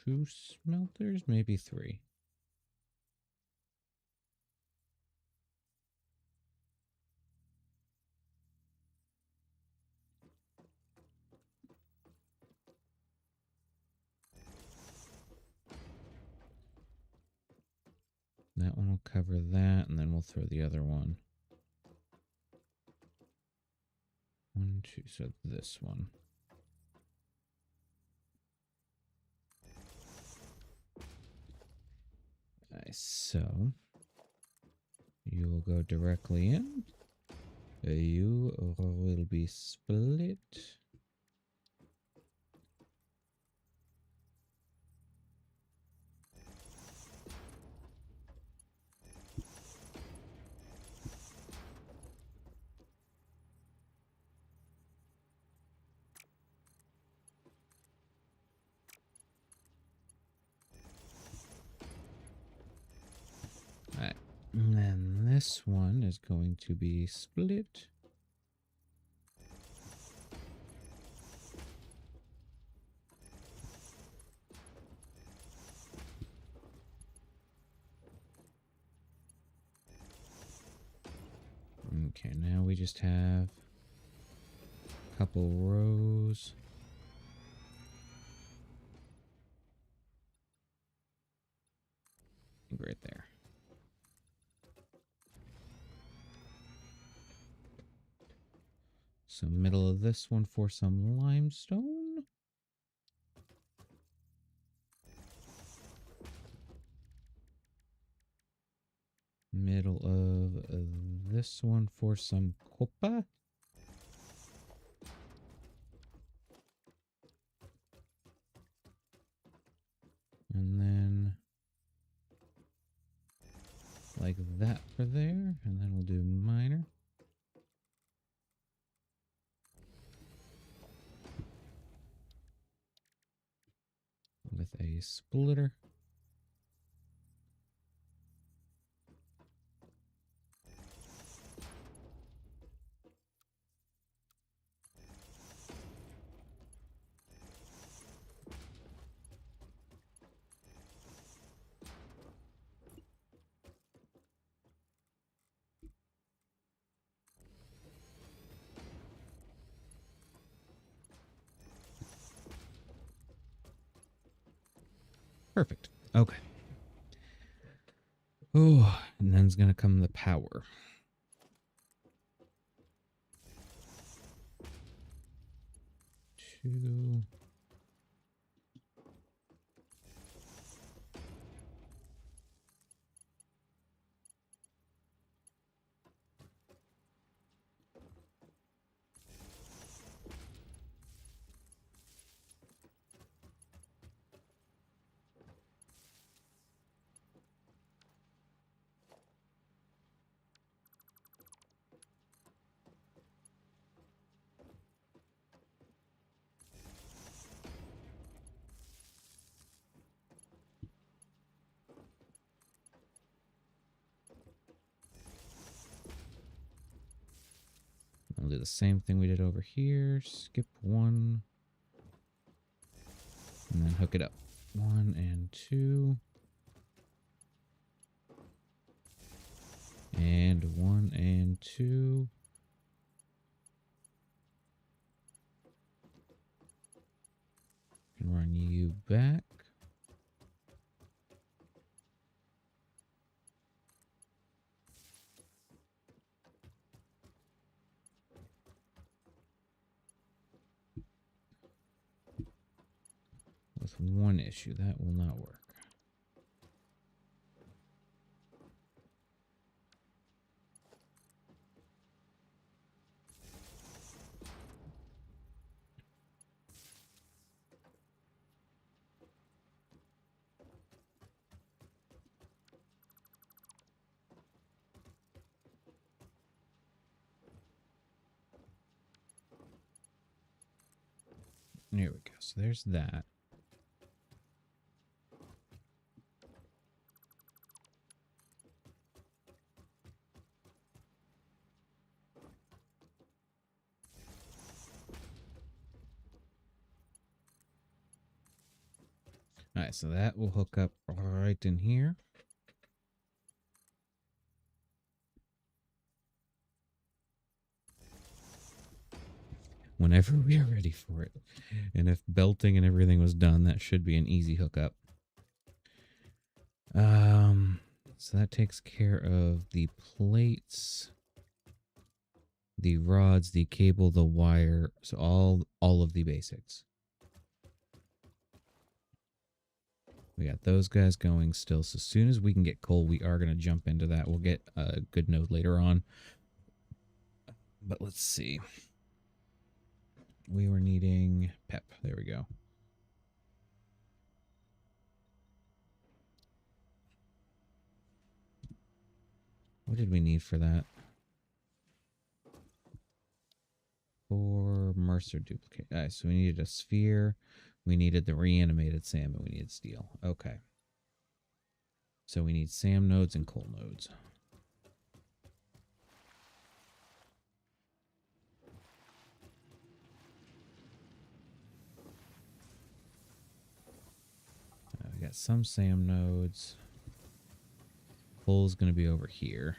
2 smelters, maybe 3. That one will cover that, and then we'll throw the other one. 1, 2, so this one. Nice. So you will go directly in. You will be split. Alright. And then this one is going to be split. Okay, now we just have a couple rows. Right there. So middle of this one for some limestone. Middle of this one for some copper. And then like that for there. And then we'll do minor. With a splitter. Perfect. Okay. Oh, and then's gonna come the power. Two. do the same thing we did over here. Skip one. And then hook it up. 1 and 2. And 1 and 2. Can run you back. With one issue, that will not work. There we go. So there's that. All right, so that will hook up right in here. Whenever we are ready for it. And if belting and everything was done, that should be an easy hookup. So that takes care of the plates, the rods, the cable, the wire, so all of the basics. We got those guys going still. So as soon as we can get coal, we are going to jump into that. We'll get a good node later on. But let's see. We were needing PEP. There we go. What did we need for that? For Mercer duplicate. All right, so we needed a sphere. We needed the reanimated SAM, and we needed steel. Okay. So we need SAM nodes and coal nodes. We got some SAM nodes. Coal's going to be over here.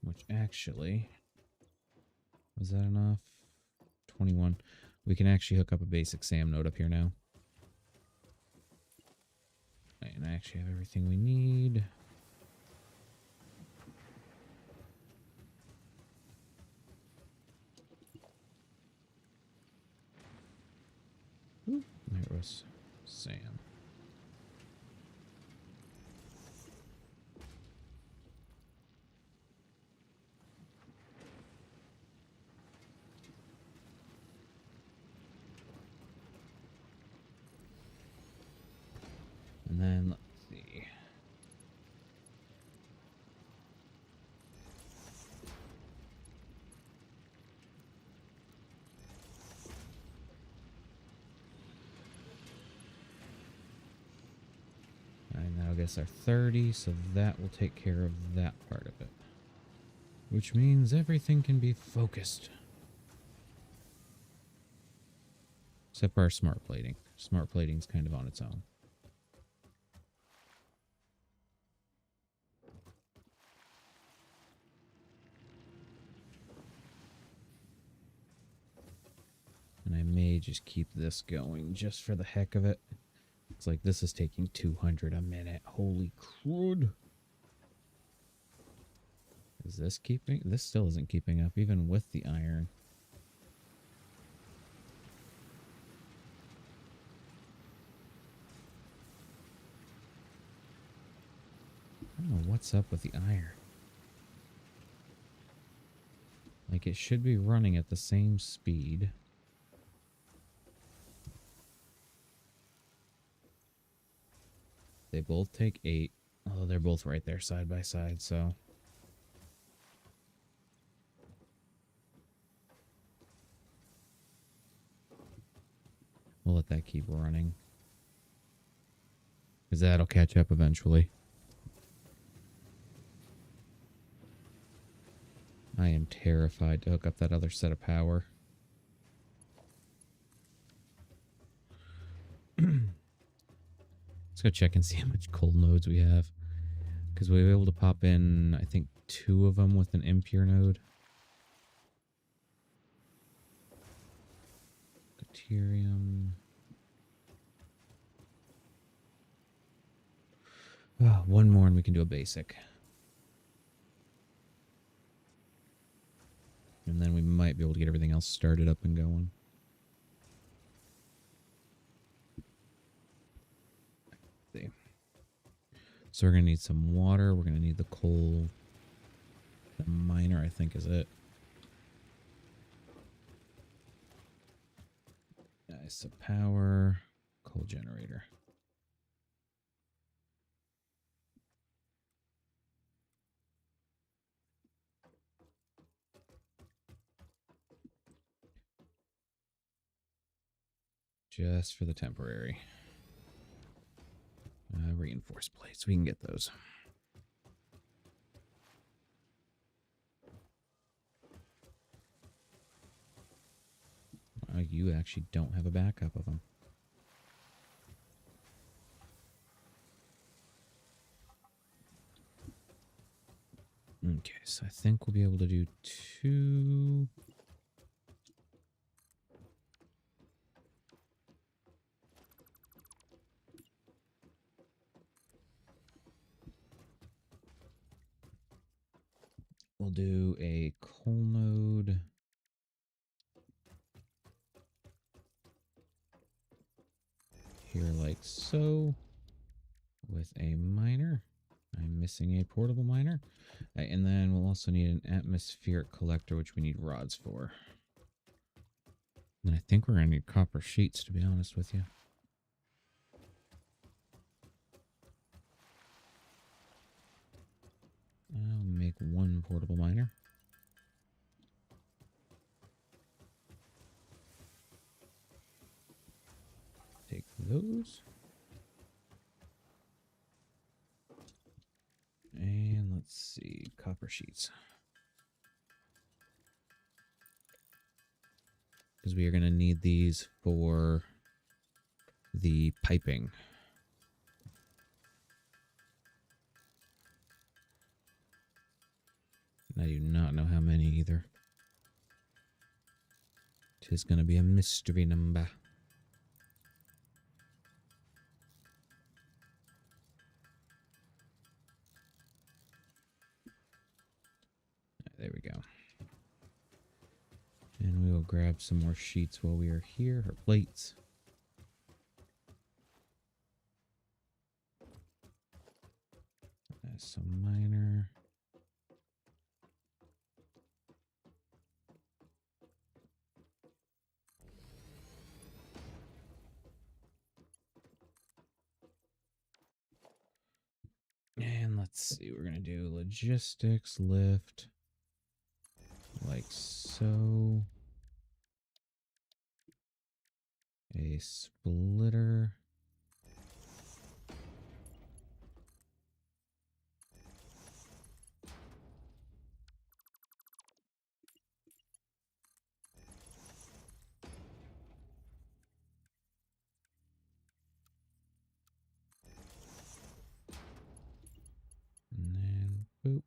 Which actually... Was that enough? 21. We can actually hook up a basic SAM node up here now. And I actually have everything we need. Ooh, there was SAM. And then, let's see. And that'll get us our 30, so that will take care of that part of it. Which means everything can be focused. Except for our smart plating. Smart plating's kind of on its own. And I may just keep this going just for the heck of it. It's like this is taking 200 a minute. Holy crud. Is this keeping? This still isn't keeping up even with the iron. I don't know what's up with the iron. Like it should be running at the same speed. They both take 8. Oh, they're both right there side by side, so. We'll let that keep running. Because that'll catch up eventually. I am terrified to hook up that other set of power. Let's go check and see how much coal nodes we have. Because we were able to pop in, I think, 2 of them with an impure node. Deuterium. Oh, 1 more and we can do a basic. And then we might be able to get everything else started up and going. See. So we're going to need some water. We're going to need the coal. The miner, I think, is it. Nice. So power. Coal generator. Just for the temporary. Reinforced plates. We can get those. You actually don't have a backup of them. Okay, so I think we'll be able to do 2. We'll do a coal node. Here like so. With a miner. I'm missing a portable miner. And then we'll also need an atmospheric collector, which we need rods for. And I think we're going to need copper sheets, to be honest with you. I'll make 1 portable miner. Take those. And let's see, copper sheets. Because we are going to need these for the piping. And I do not know how many either. Tis going to be a mystery number. There we go. And we will grab some more sheets while we are here, or plates. Some miner. And let's see, we're going to do logistics, lift, like so. A splitter. And then, boop.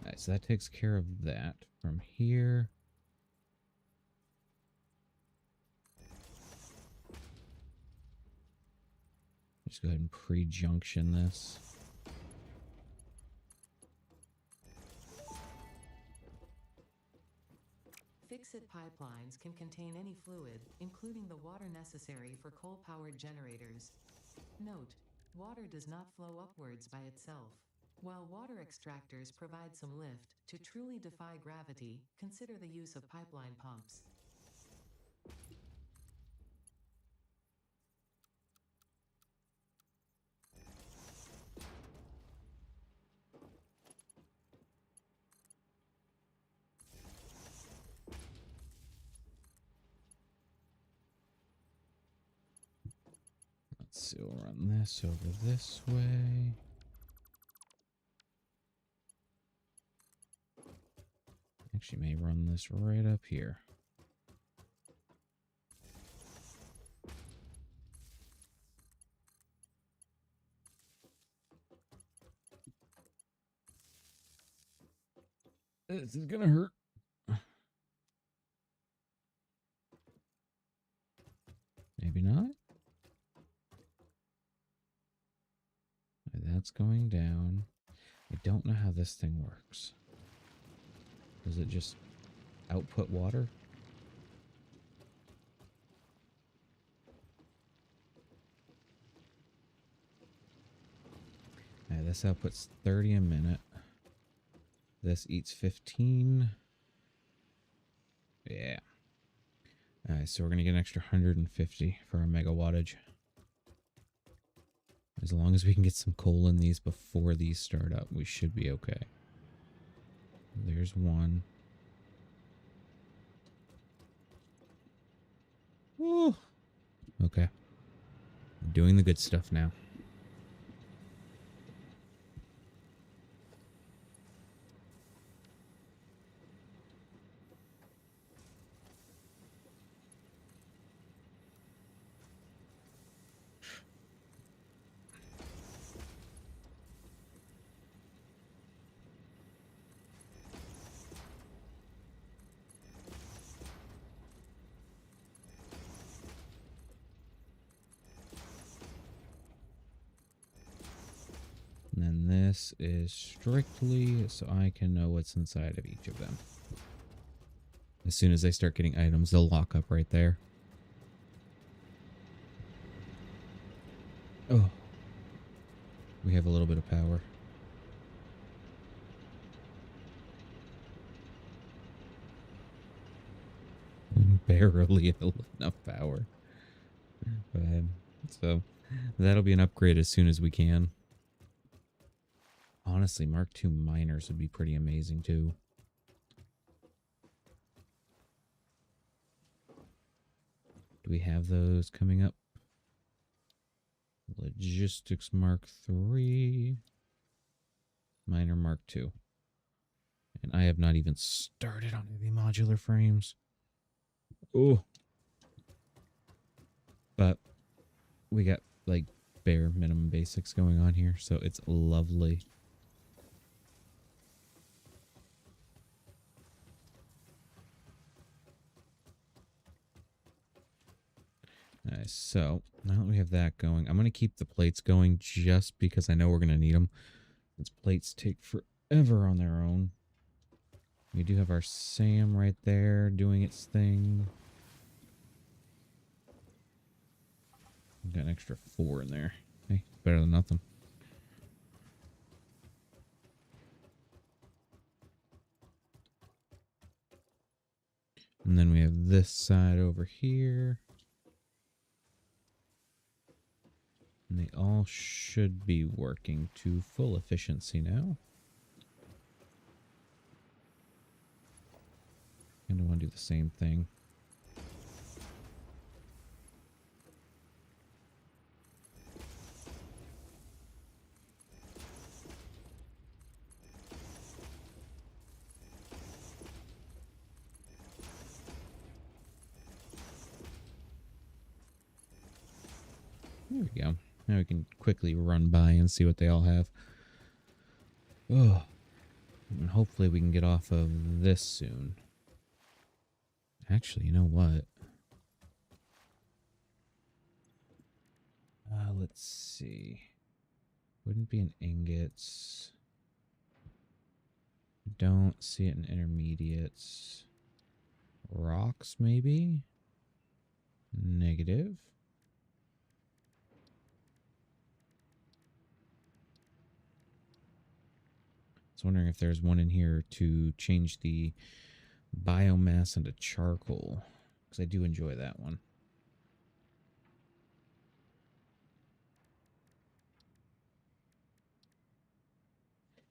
Alright, so that takes care of that. From here, just go ahead and pre-junction this. Fix-it pipelines can contain any fluid, including the water necessary for coal-powered generators. Note: water does not flow upwards by itself. While water extractors provide some lift, to truly defy gravity, consider the use of pipeline pumps. Let's see, we'll run this over this way. actually may run this right up here. This is gonna hurt. Maybe not. That's going down. I don't know how this thing works. Does it just output water? This outputs 30 a minute. This eats 15. Yeah. Alright, so we're going to get an extra 150 for our mega wattage. As long as we can get some coal in these before these start up, we should be okay. There's one. Ooh. Okay. Doing the good stuff now. And then this is strictly so I can know what's inside of each of them. As soon as they start getting items, they'll lock up right there. Oh. We have a little bit of power. Barely enough power. So that'll be an upgrade as soon as we can. Honestly, Mark II miners would be pretty amazing too. Do we have those coming up? Logistics Mark III. Miner Mark II. And I have not even started on the modular frames. Oh. But we got like bare minimum basics going on here, so it's lovely. Nice. So now that we have that going, I'm going to keep the plates going just because I know we're going to need them. These plates take forever on their own. We do have our SAM right there doing its thing. We've got an extra 4 in there. Hey, better than nothing. And then we have this side over here. And they all should be working to full efficiency now. And I want to do the same thing. There we go. Now we can quickly run by and see what they all have. Oh, and hopefully we can get off of this soon. Actually, you know what? Let's see. Wouldn't be in ingots. Don't see it in intermediates. Rocks, maybe? Negative. I was wondering if there's one in here to change the biomass into charcoal, because I do enjoy that one.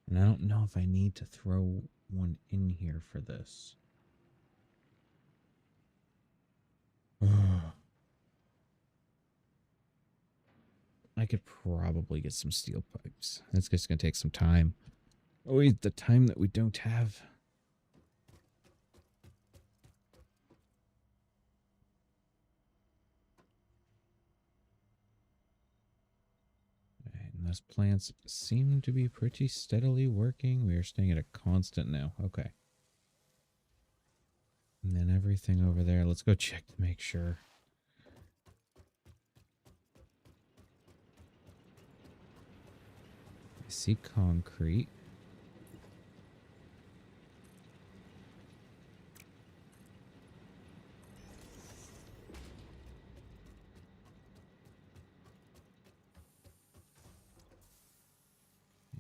And I don't know if I need to throw one in here for this. I could probably get some steel pipes. That's just going to take some time. Always the time that we don't have. Those plants seem to be pretty steadily working. We are staying at a constant now. Okay. And then everything over there. Let's go check to make sure. I see concrete.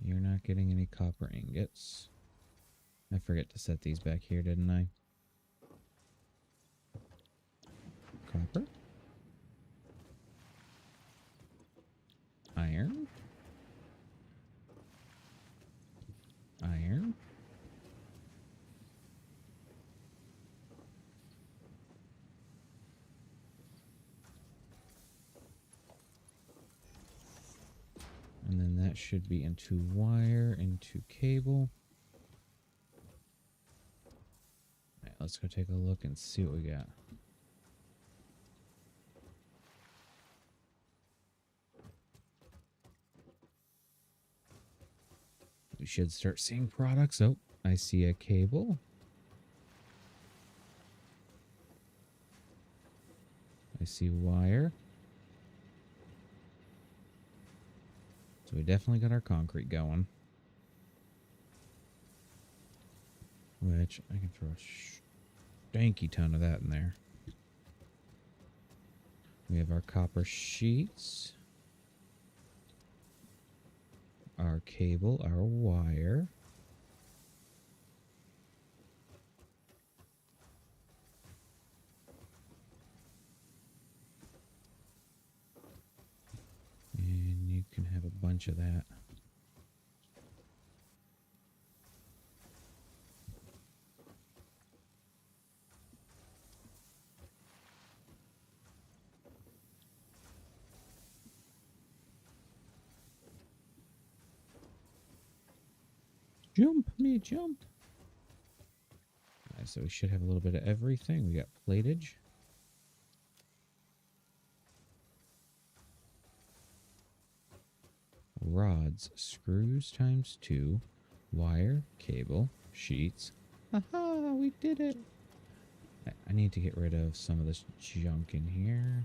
You're not getting any copper ingots. I forget to set these back here, didn't I? Copper. Iron. Iron. And then that should be into wire, into cable. Alright, let's go take a look and see what we got. We should start seeing products. Oh, I see a cable. I see wire. So we definitely got our concrete going. Which I can throw a stanky ton of that in there. We have our copper sheets. Our cable, our wire. And you can have a bunch of that. Jump, me jump. Alright, so we should have a little bit of everything. We got platage. Rods, screws times 2, wire, cable, sheets. Aha, we did it. I need to get rid of some of this junk in here.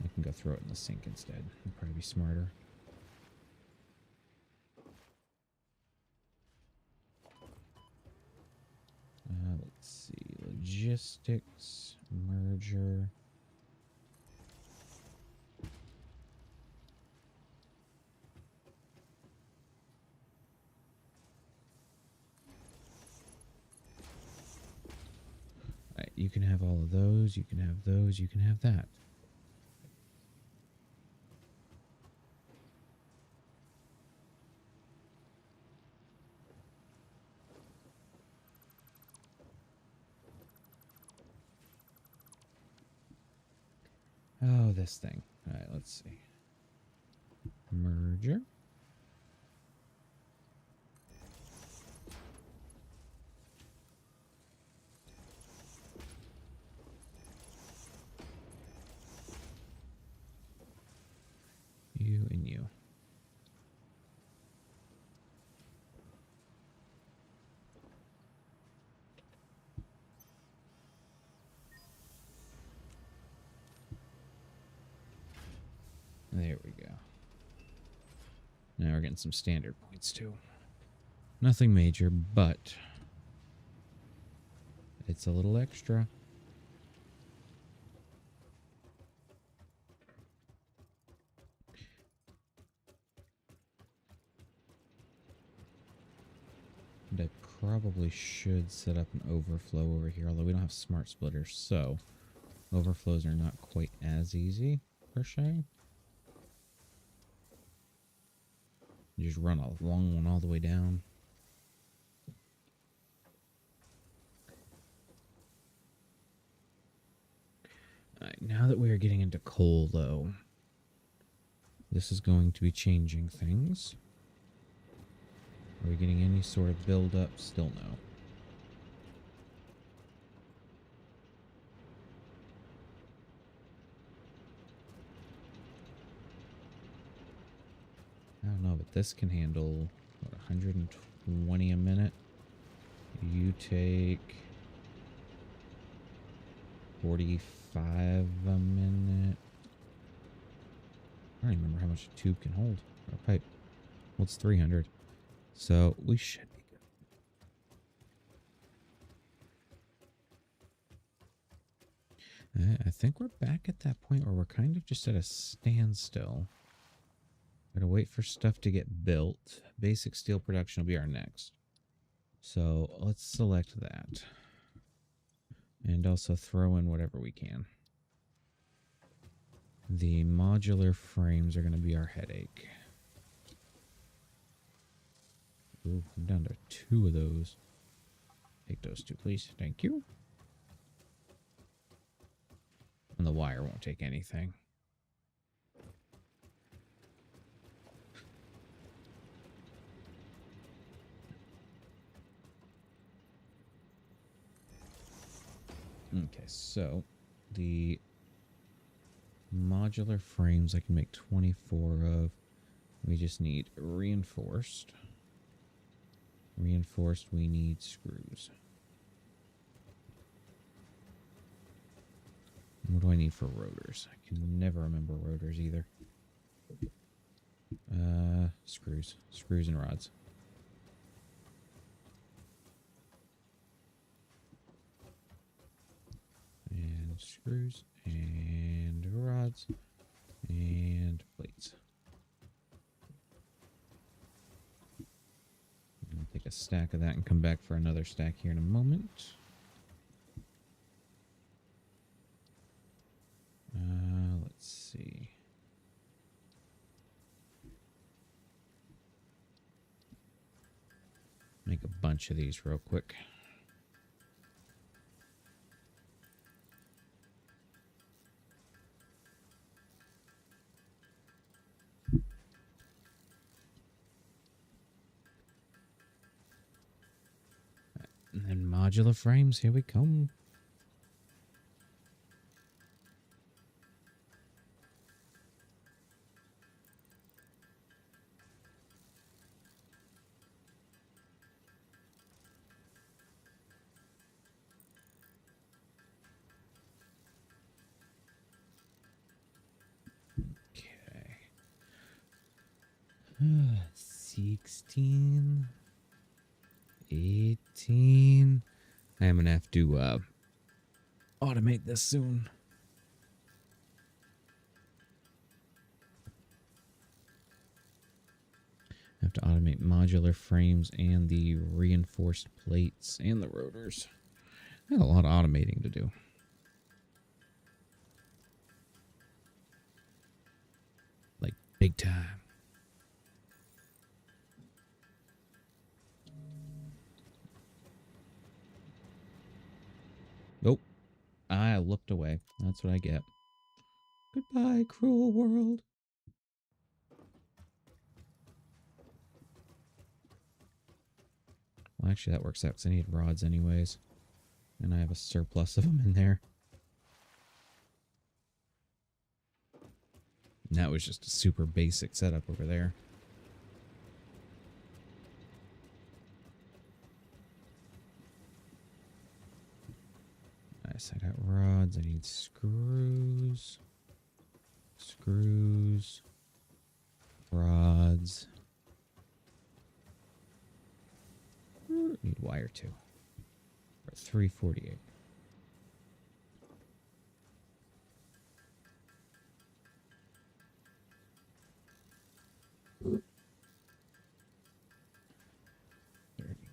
I can go throw it in the sink instead. It'd probably be smarter. Let's see. Logistics, merger. Alright, you can have all of those, you can have those, you can have that. Oh, this thing. Alright, let's see. Merger. You and you. There we go. Now we're getting some standard points too. Nothing major, but it's a little extra. And I probably should set up an overflow over here, although we don't have smart splitters, so overflows are not quite as easy, per se. You just run a long one all the way down. Alright, now that we are getting into coal, though, this is going to be changing things. Are we getting any sort of build-up? Still no. but this can handle, what, 120 a minute. You take 45 a minute. I don't even remember how much a tube can hold. Or a pipe. Well, it's 300. So we should be good. I think we're back at that point where we're kind of just at a standstill. We're going to wait for stuff to get built. Basic steel production will be our next. So let's select that. And also throw in whatever we can. The modular frames are going to be our headache. Ooh, I'm down to 2 of those. Take those 2, please. Thank you. And the wire won't take anything. Okay, so the modular frames I can make 24 of. We just need reinforced. Reinforced, we need screws. What do I need for rotors? I can never remember rotors either. Screws. Screws and rods. And screws and rods and plates. I'll take a stack of that and come back for another stack here in a moment. Let's see. Make a bunch of these real quick. And then modular frames, here we come. Okay. 16. 18. I am going to have to automate this soon. I have to automate modular frames and the reinforced plates and the rotors. I have a lot of automating to do. Like, big time. Nope. I looked away. That's what I get. Goodbye, cruel world. Well, actually, that works out because I need rods anyways. And I have a surplus of them in there. And that was just a super basic setup over there. Nice, I got rods. I need screws. Screws. Rods. Need wire too. For 348.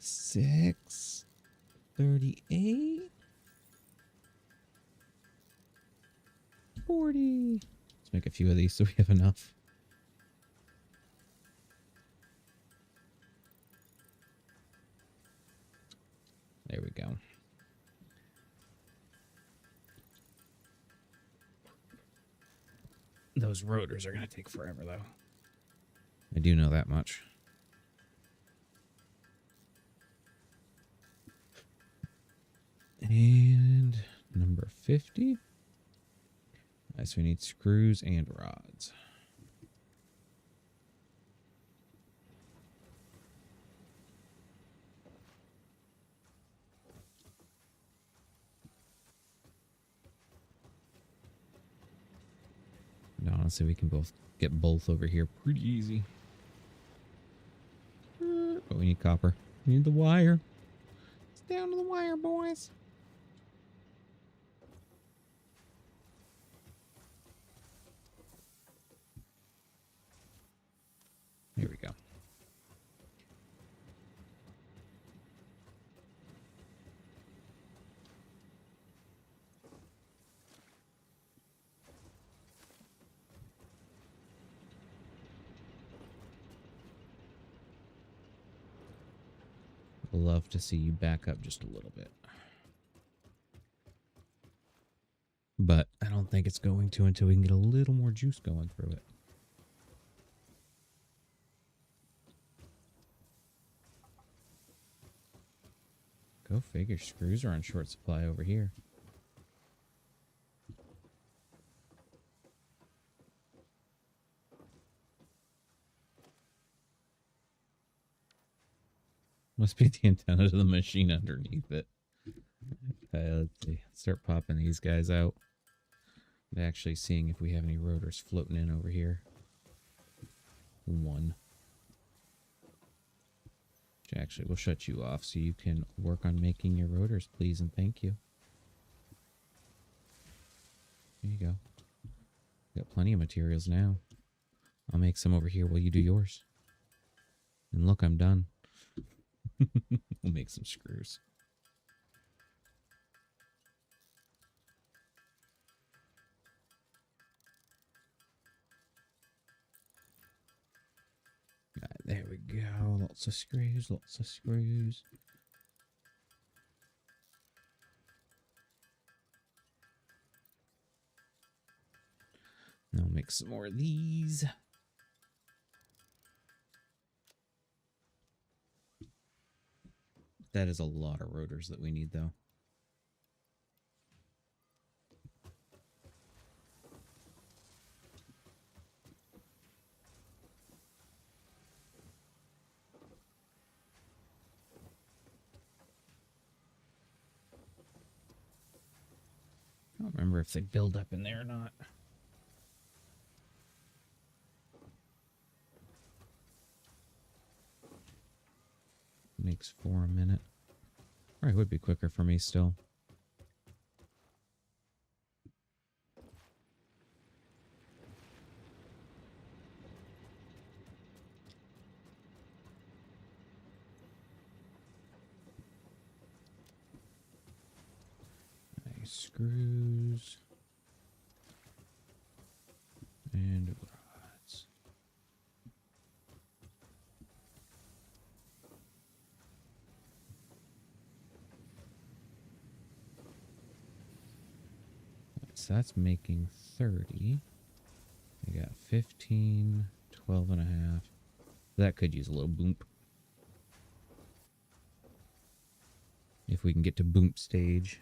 $36. 38. 40. Let's make a few of these so we have enough. There we go. Those rotors are going to take forever, though. I do know that much. And number 50. Nice, we need screws and rods. Honestly, we can both get both over here pretty easy. But we need copper. We need the wire. It's down to the wire, boys. Here we go. Love to see you back up just a little bit. But I don't think it's going to until we can get a little more juice going through it. Go figure, screws are on short supply over here. Must be the antenna to the machine underneath it. Okay, let's see. Start popping these guys out. And actually seeing if we have any rotors floating in over here. One. Which actually will shut you off so you can work on making your rotors, please and thank you. There you go. Got plenty of materials now. I'll make some over here while you do yours. And look, I'm done. We'll make some screws. Right, there we go. Lots of screws, lots of screws. Now I'll make some more of these. That is a lot of rotors that we need, though. I don't remember if they build up in there or not. Makes 4 a minute. Or it would be quicker for me still. Nice screws. And rods. So that's making 30. I got 15, 12 and a half. That could use a little boomp. If we can get to boomp stage.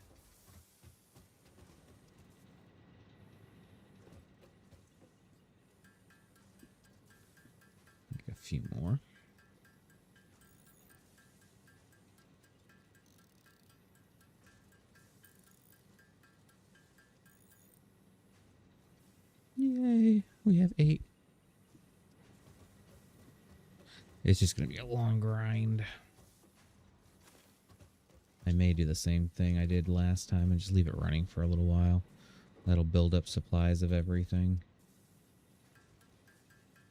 Make a few more. Yay, we have 8. It's just going to be a long grind. I may do the same thing I did last time and just leave it running for a little while. That'll build up supplies of everything.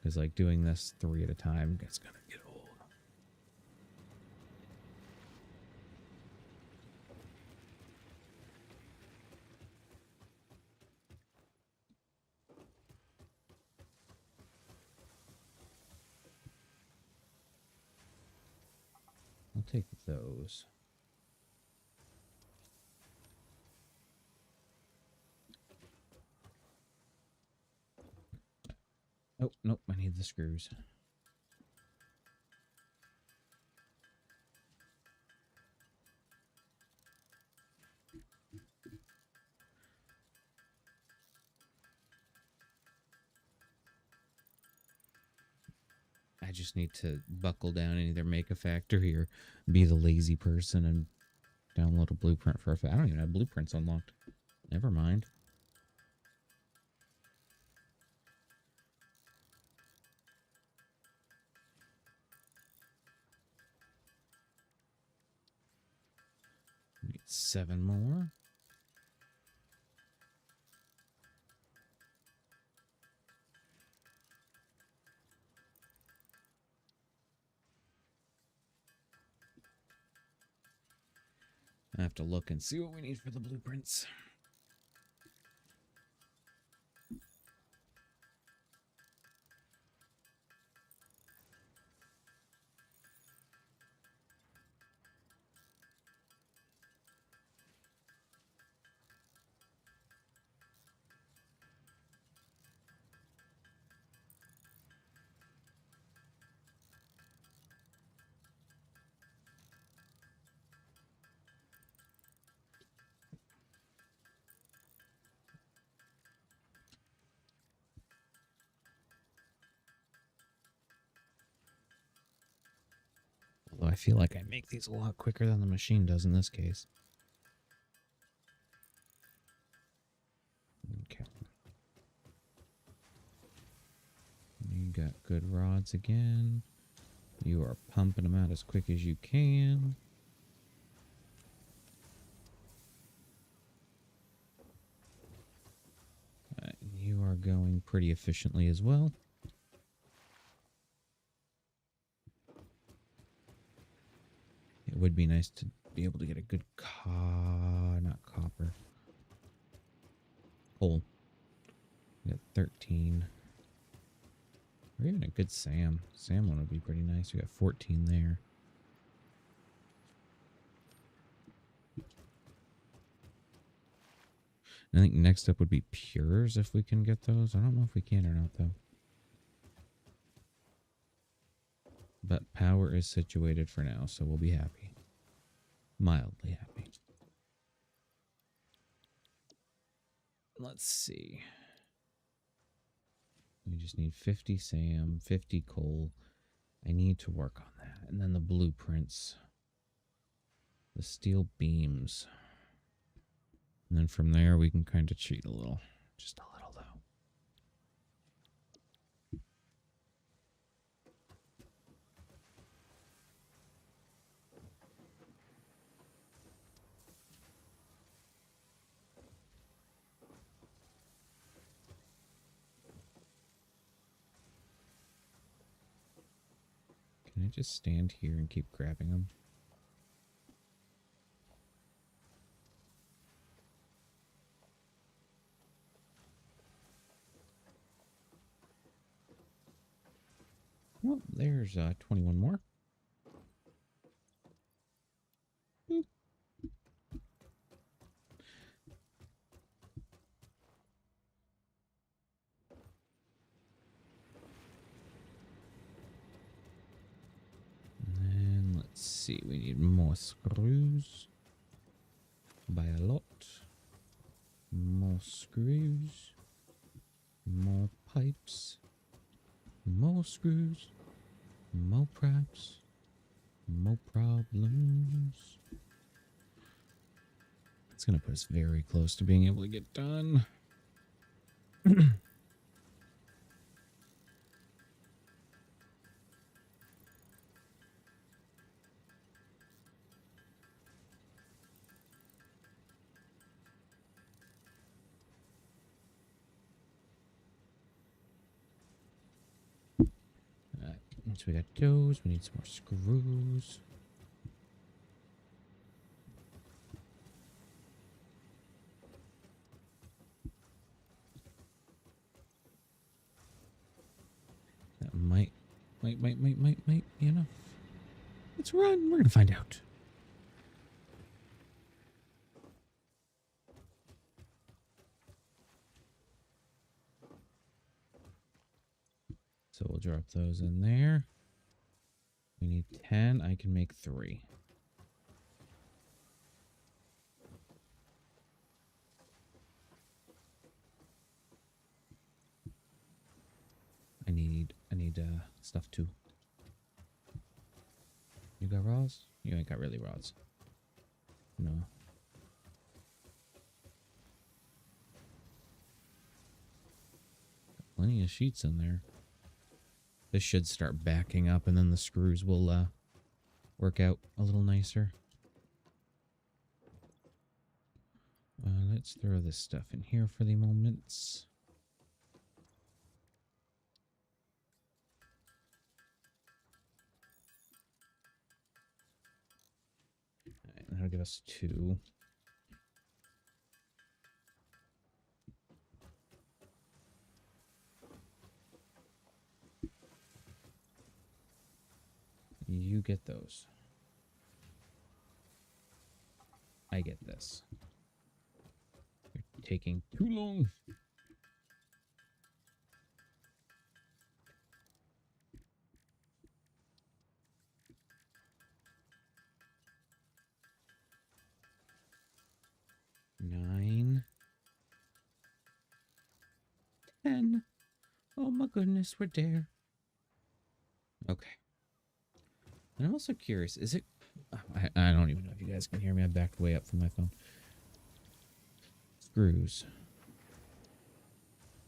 Because like doing this 3 at a time, it's going to get old. I'll take those. Oh, nope, I need the screws. I just need to buckle down and either make a factory or be the lazy person and download a blueprint for a factory. I don't even have blueprints unlocked. Never mind. 7 more. I have to look and see what we need for the blueprints. Although I feel like I make these a lot quicker than the machine does in this case. Okay. You got good rods again. You are pumping them out as quick as you can. You are going pretty efficiently as well. It would be nice to be able to get a good not copper. Coal. We got 13. Or even a good SAM. SAM one would be pretty nice. We got 14 there. I think next up would be pures if we can get those. I don't know if we can or not though. But power is situated for now, so we'll be happy. Mildly happy. Let's see. We just need 50 SAM, 50 coal. I need to work on that. And then the blueprints. The steel beams. And then from there we can kind of cheat a little. Just a little though. Can I just stand here and keep grabbing them? Well, there's 21 more. Boop. And then let's see, we need more screws by a lot. More screws. More pipes. More screws. More pipes. More problems. It's going to put us very close to being able to get done. Once we got those, we need some more screws. That might be enough. Let's run. We're gonna find out. So we'll drop those in there. We need 10. I can make 3. I need stuff too. You got rods? You ain't got really rods. No. Plenty of sheets in there. This should start backing up, and then the screws will work out a little nicer. let's throw this stuff in here for the moments. Alright, that'll give us 2. You get those. I get this. You're taking too long. Nine. 10. Oh my goodness, we're there. Okay. And I'm also curious, is it... I don't even know if you guys can hear me. I backed way up from my phone. Screws.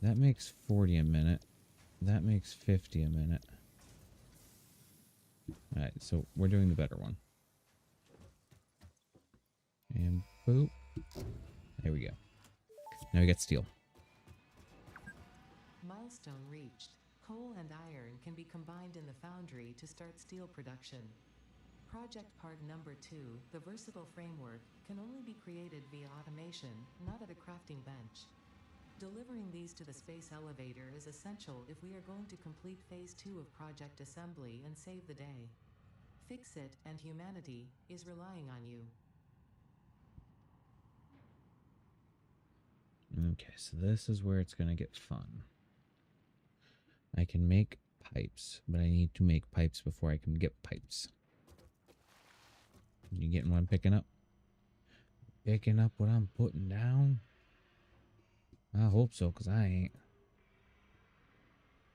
That makes 40 a minute. That makes 50 a minute. Alright, so we're doing the better one. And boop. There we go. Now we got steel. Milestone reached. Coal and iron can be combined in the foundry to start steel production. Project part number 2, the versatile framework, can only be created via automation, not at a crafting bench. Delivering these to the space elevator is essential if we are going to complete phase 2 of project assembly and save the day. Fix it, and humanity is relying on you. Okay, so this is where it's going to get fun. I can make pipes, but I need to make pipes before I can get pipes. You getting what I'm picking up? Picking up what I'm putting down? I hope so, because I ain't.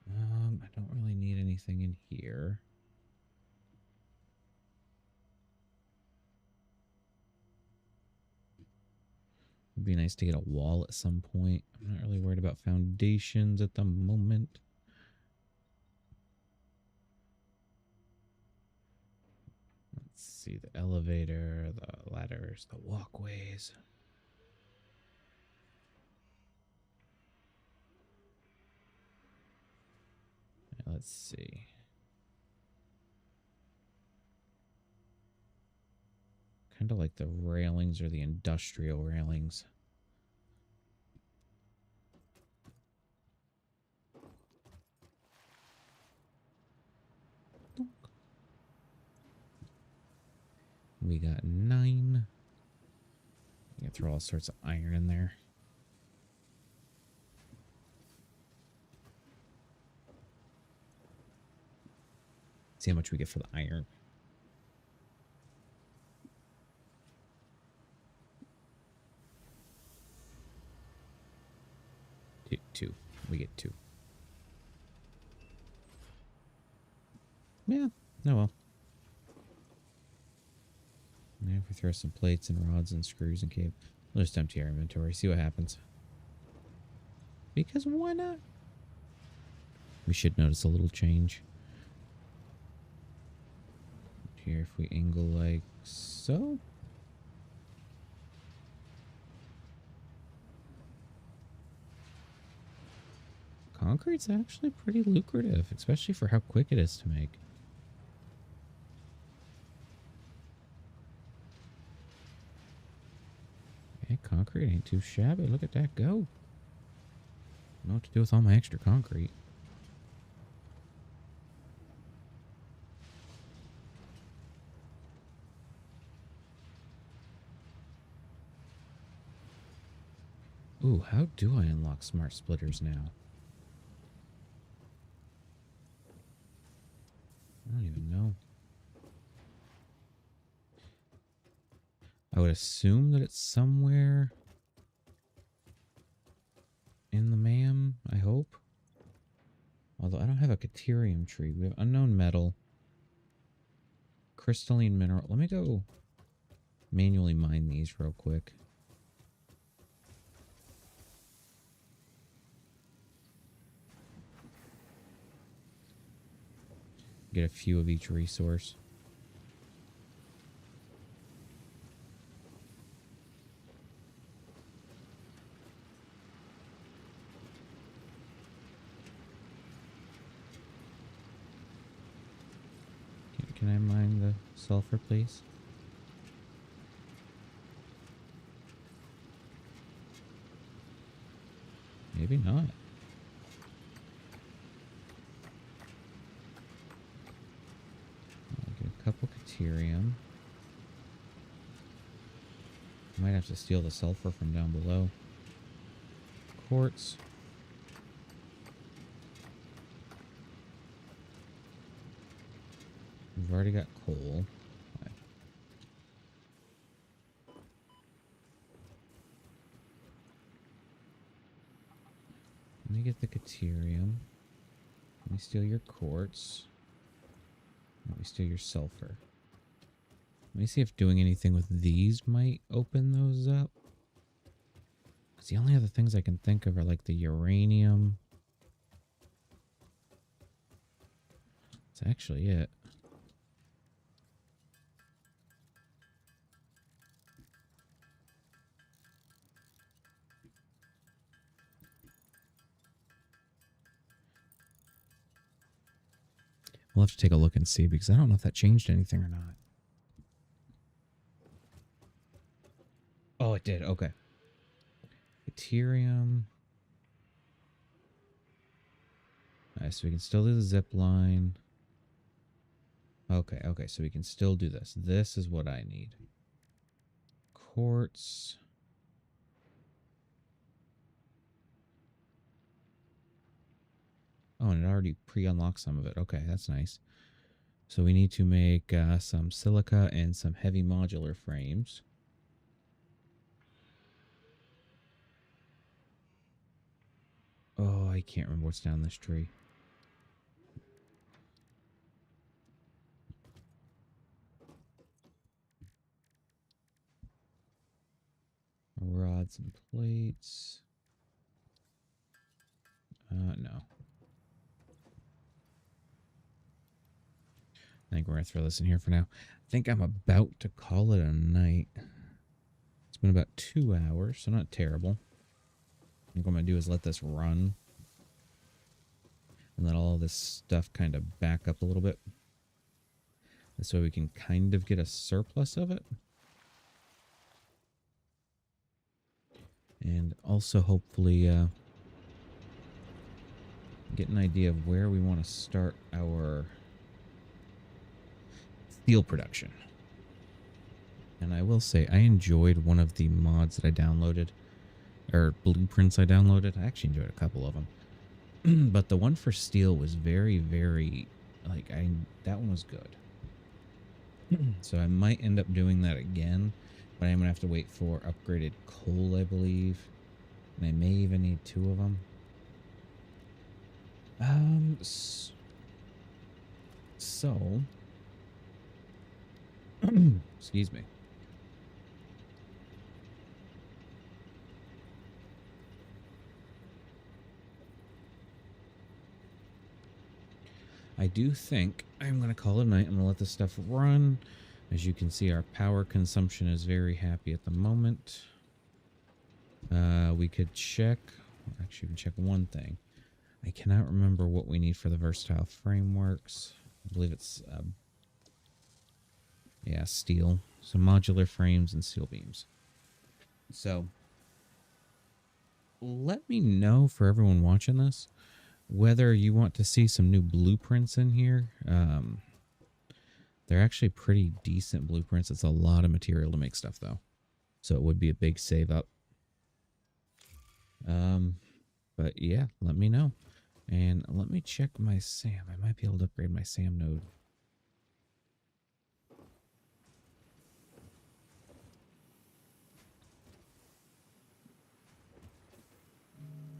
I don't really need anything in here. It'd be nice to get a wall at some point. I'm not really worried about foundations at the moment. Let's see, the elevator, the ladders, the walkways. Let's see. Kind of like the railings or the industrial railings. We got 9. You can throw all sorts of iron in there. See how much we get for the iron. Two. We get 2. Yeah. Oh well. Now if we throw some plates and rods and screws and cable, we'll just empty our inventory. See what happens. Because why not? We should notice a little change. Here, if we angle like so. Concrete's actually pretty lucrative, especially for how quick it is to make. Yeah, concrete ain't too shabby. Look at that go. I don't know what to do with all my extra concrete. Ooh, how do I unlock smart splitters now? I don't even know. I would assume that it's somewhere in the MAM, I hope. Although I don't have a Caterium tree. We have unknown metal. Crystalline mineral. Let me go manually mine these real quick. Get a few of each resource. Can I mine the sulfur, please? Maybe not. I'll get a couple Caterium. Might have to steal the sulfur from down below. Quartz. We've already got coal. Okay. Let me get the Caterium. Let me steal your quartz. Let me steal your sulfur. Let me see if doing anything with these might open those up. Because the only other things I can think of are like the uranium. That's actually it. We'll have to take a look and see because I don't know if that changed anything or not. Oh, it did. Okay. Ethereum. Alright, so we can still do the zip line. Okay, okay, so we can still do this. This is what I need. Quartz. Oh, and it already pre-unlocked some of it. Okay, that's nice. So we need to make some silica and some heavy modular frames. Oh, I can't remember what's down this tree. Rods and plates. No. I think we're going to throw this in here for now. I think I'm about to call it a night. It's been about 2 hours, so not terrible. I think what I'm going to do is let this run. And let all this stuff kind of back up a little bit. This way we can kind of get a surplus of it. And also hopefully get an idea of where we want to start our steel production. And I will say I enjoyed one of the mods that I downloaded, or blueprints I downloaded. I actually enjoyed a couple of them. But the one for steel was very, very, like, that one was good. So I might end up doing that again, but I'm going to have to wait for upgraded coal, I believe. And I may even need 2 of them. So, excuse me. I do think I'm going to call it a night. I'm going to let this stuff run. As you can see, our power consumption is very happy at the moment. We could check. Actually, we can check one thing. I cannot remember what we need for the versatile frameworks. I believe it's, yeah, steel. So modular frames and steel beams. So, let me know for everyone watching this whether you want to see some new blueprints in here. They're actually pretty decent blueprints. It's a lot of material to make stuff, though. So it would be a big save up. But yeah, let me know. And let me check my SAM. I might be able to upgrade my SAM node.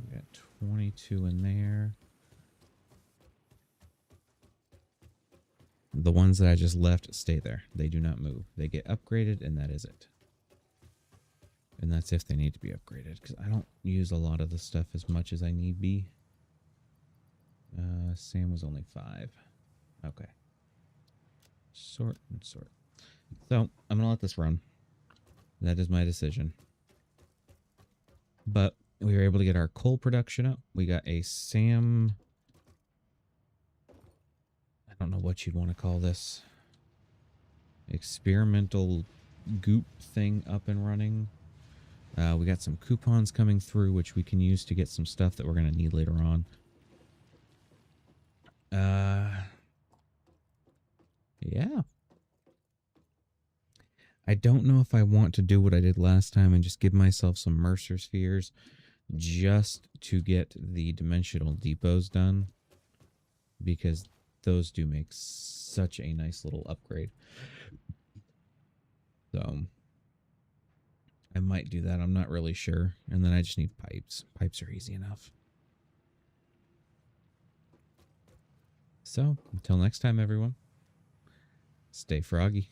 We got 22 in there. The ones that I just left stay there. They do not move. They get upgraded, and that is it. And that's if they need to be upgraded, because I don't use a lot of the stuff as much as I need be. Sam was only 5. Okay. Sort and sort. So, I'm going to let this run. That is my decision. But we were able to get our coal production up. We got a SAM... I don't know what you'd want to call this. experimental goop thing up and running. We got some coupons coming through, which we can use to get some stuff that we're going to need later on. Yeah. I don't know if I want to do what I did last time and just give myself some Mercer spheres just to get the dimensional depots done, because those do make such a nice little upgrade. So I might do that. I'm not really sure. And then I just need pipes. Pipes are easy enough. So until next time, everyone, stay froggy.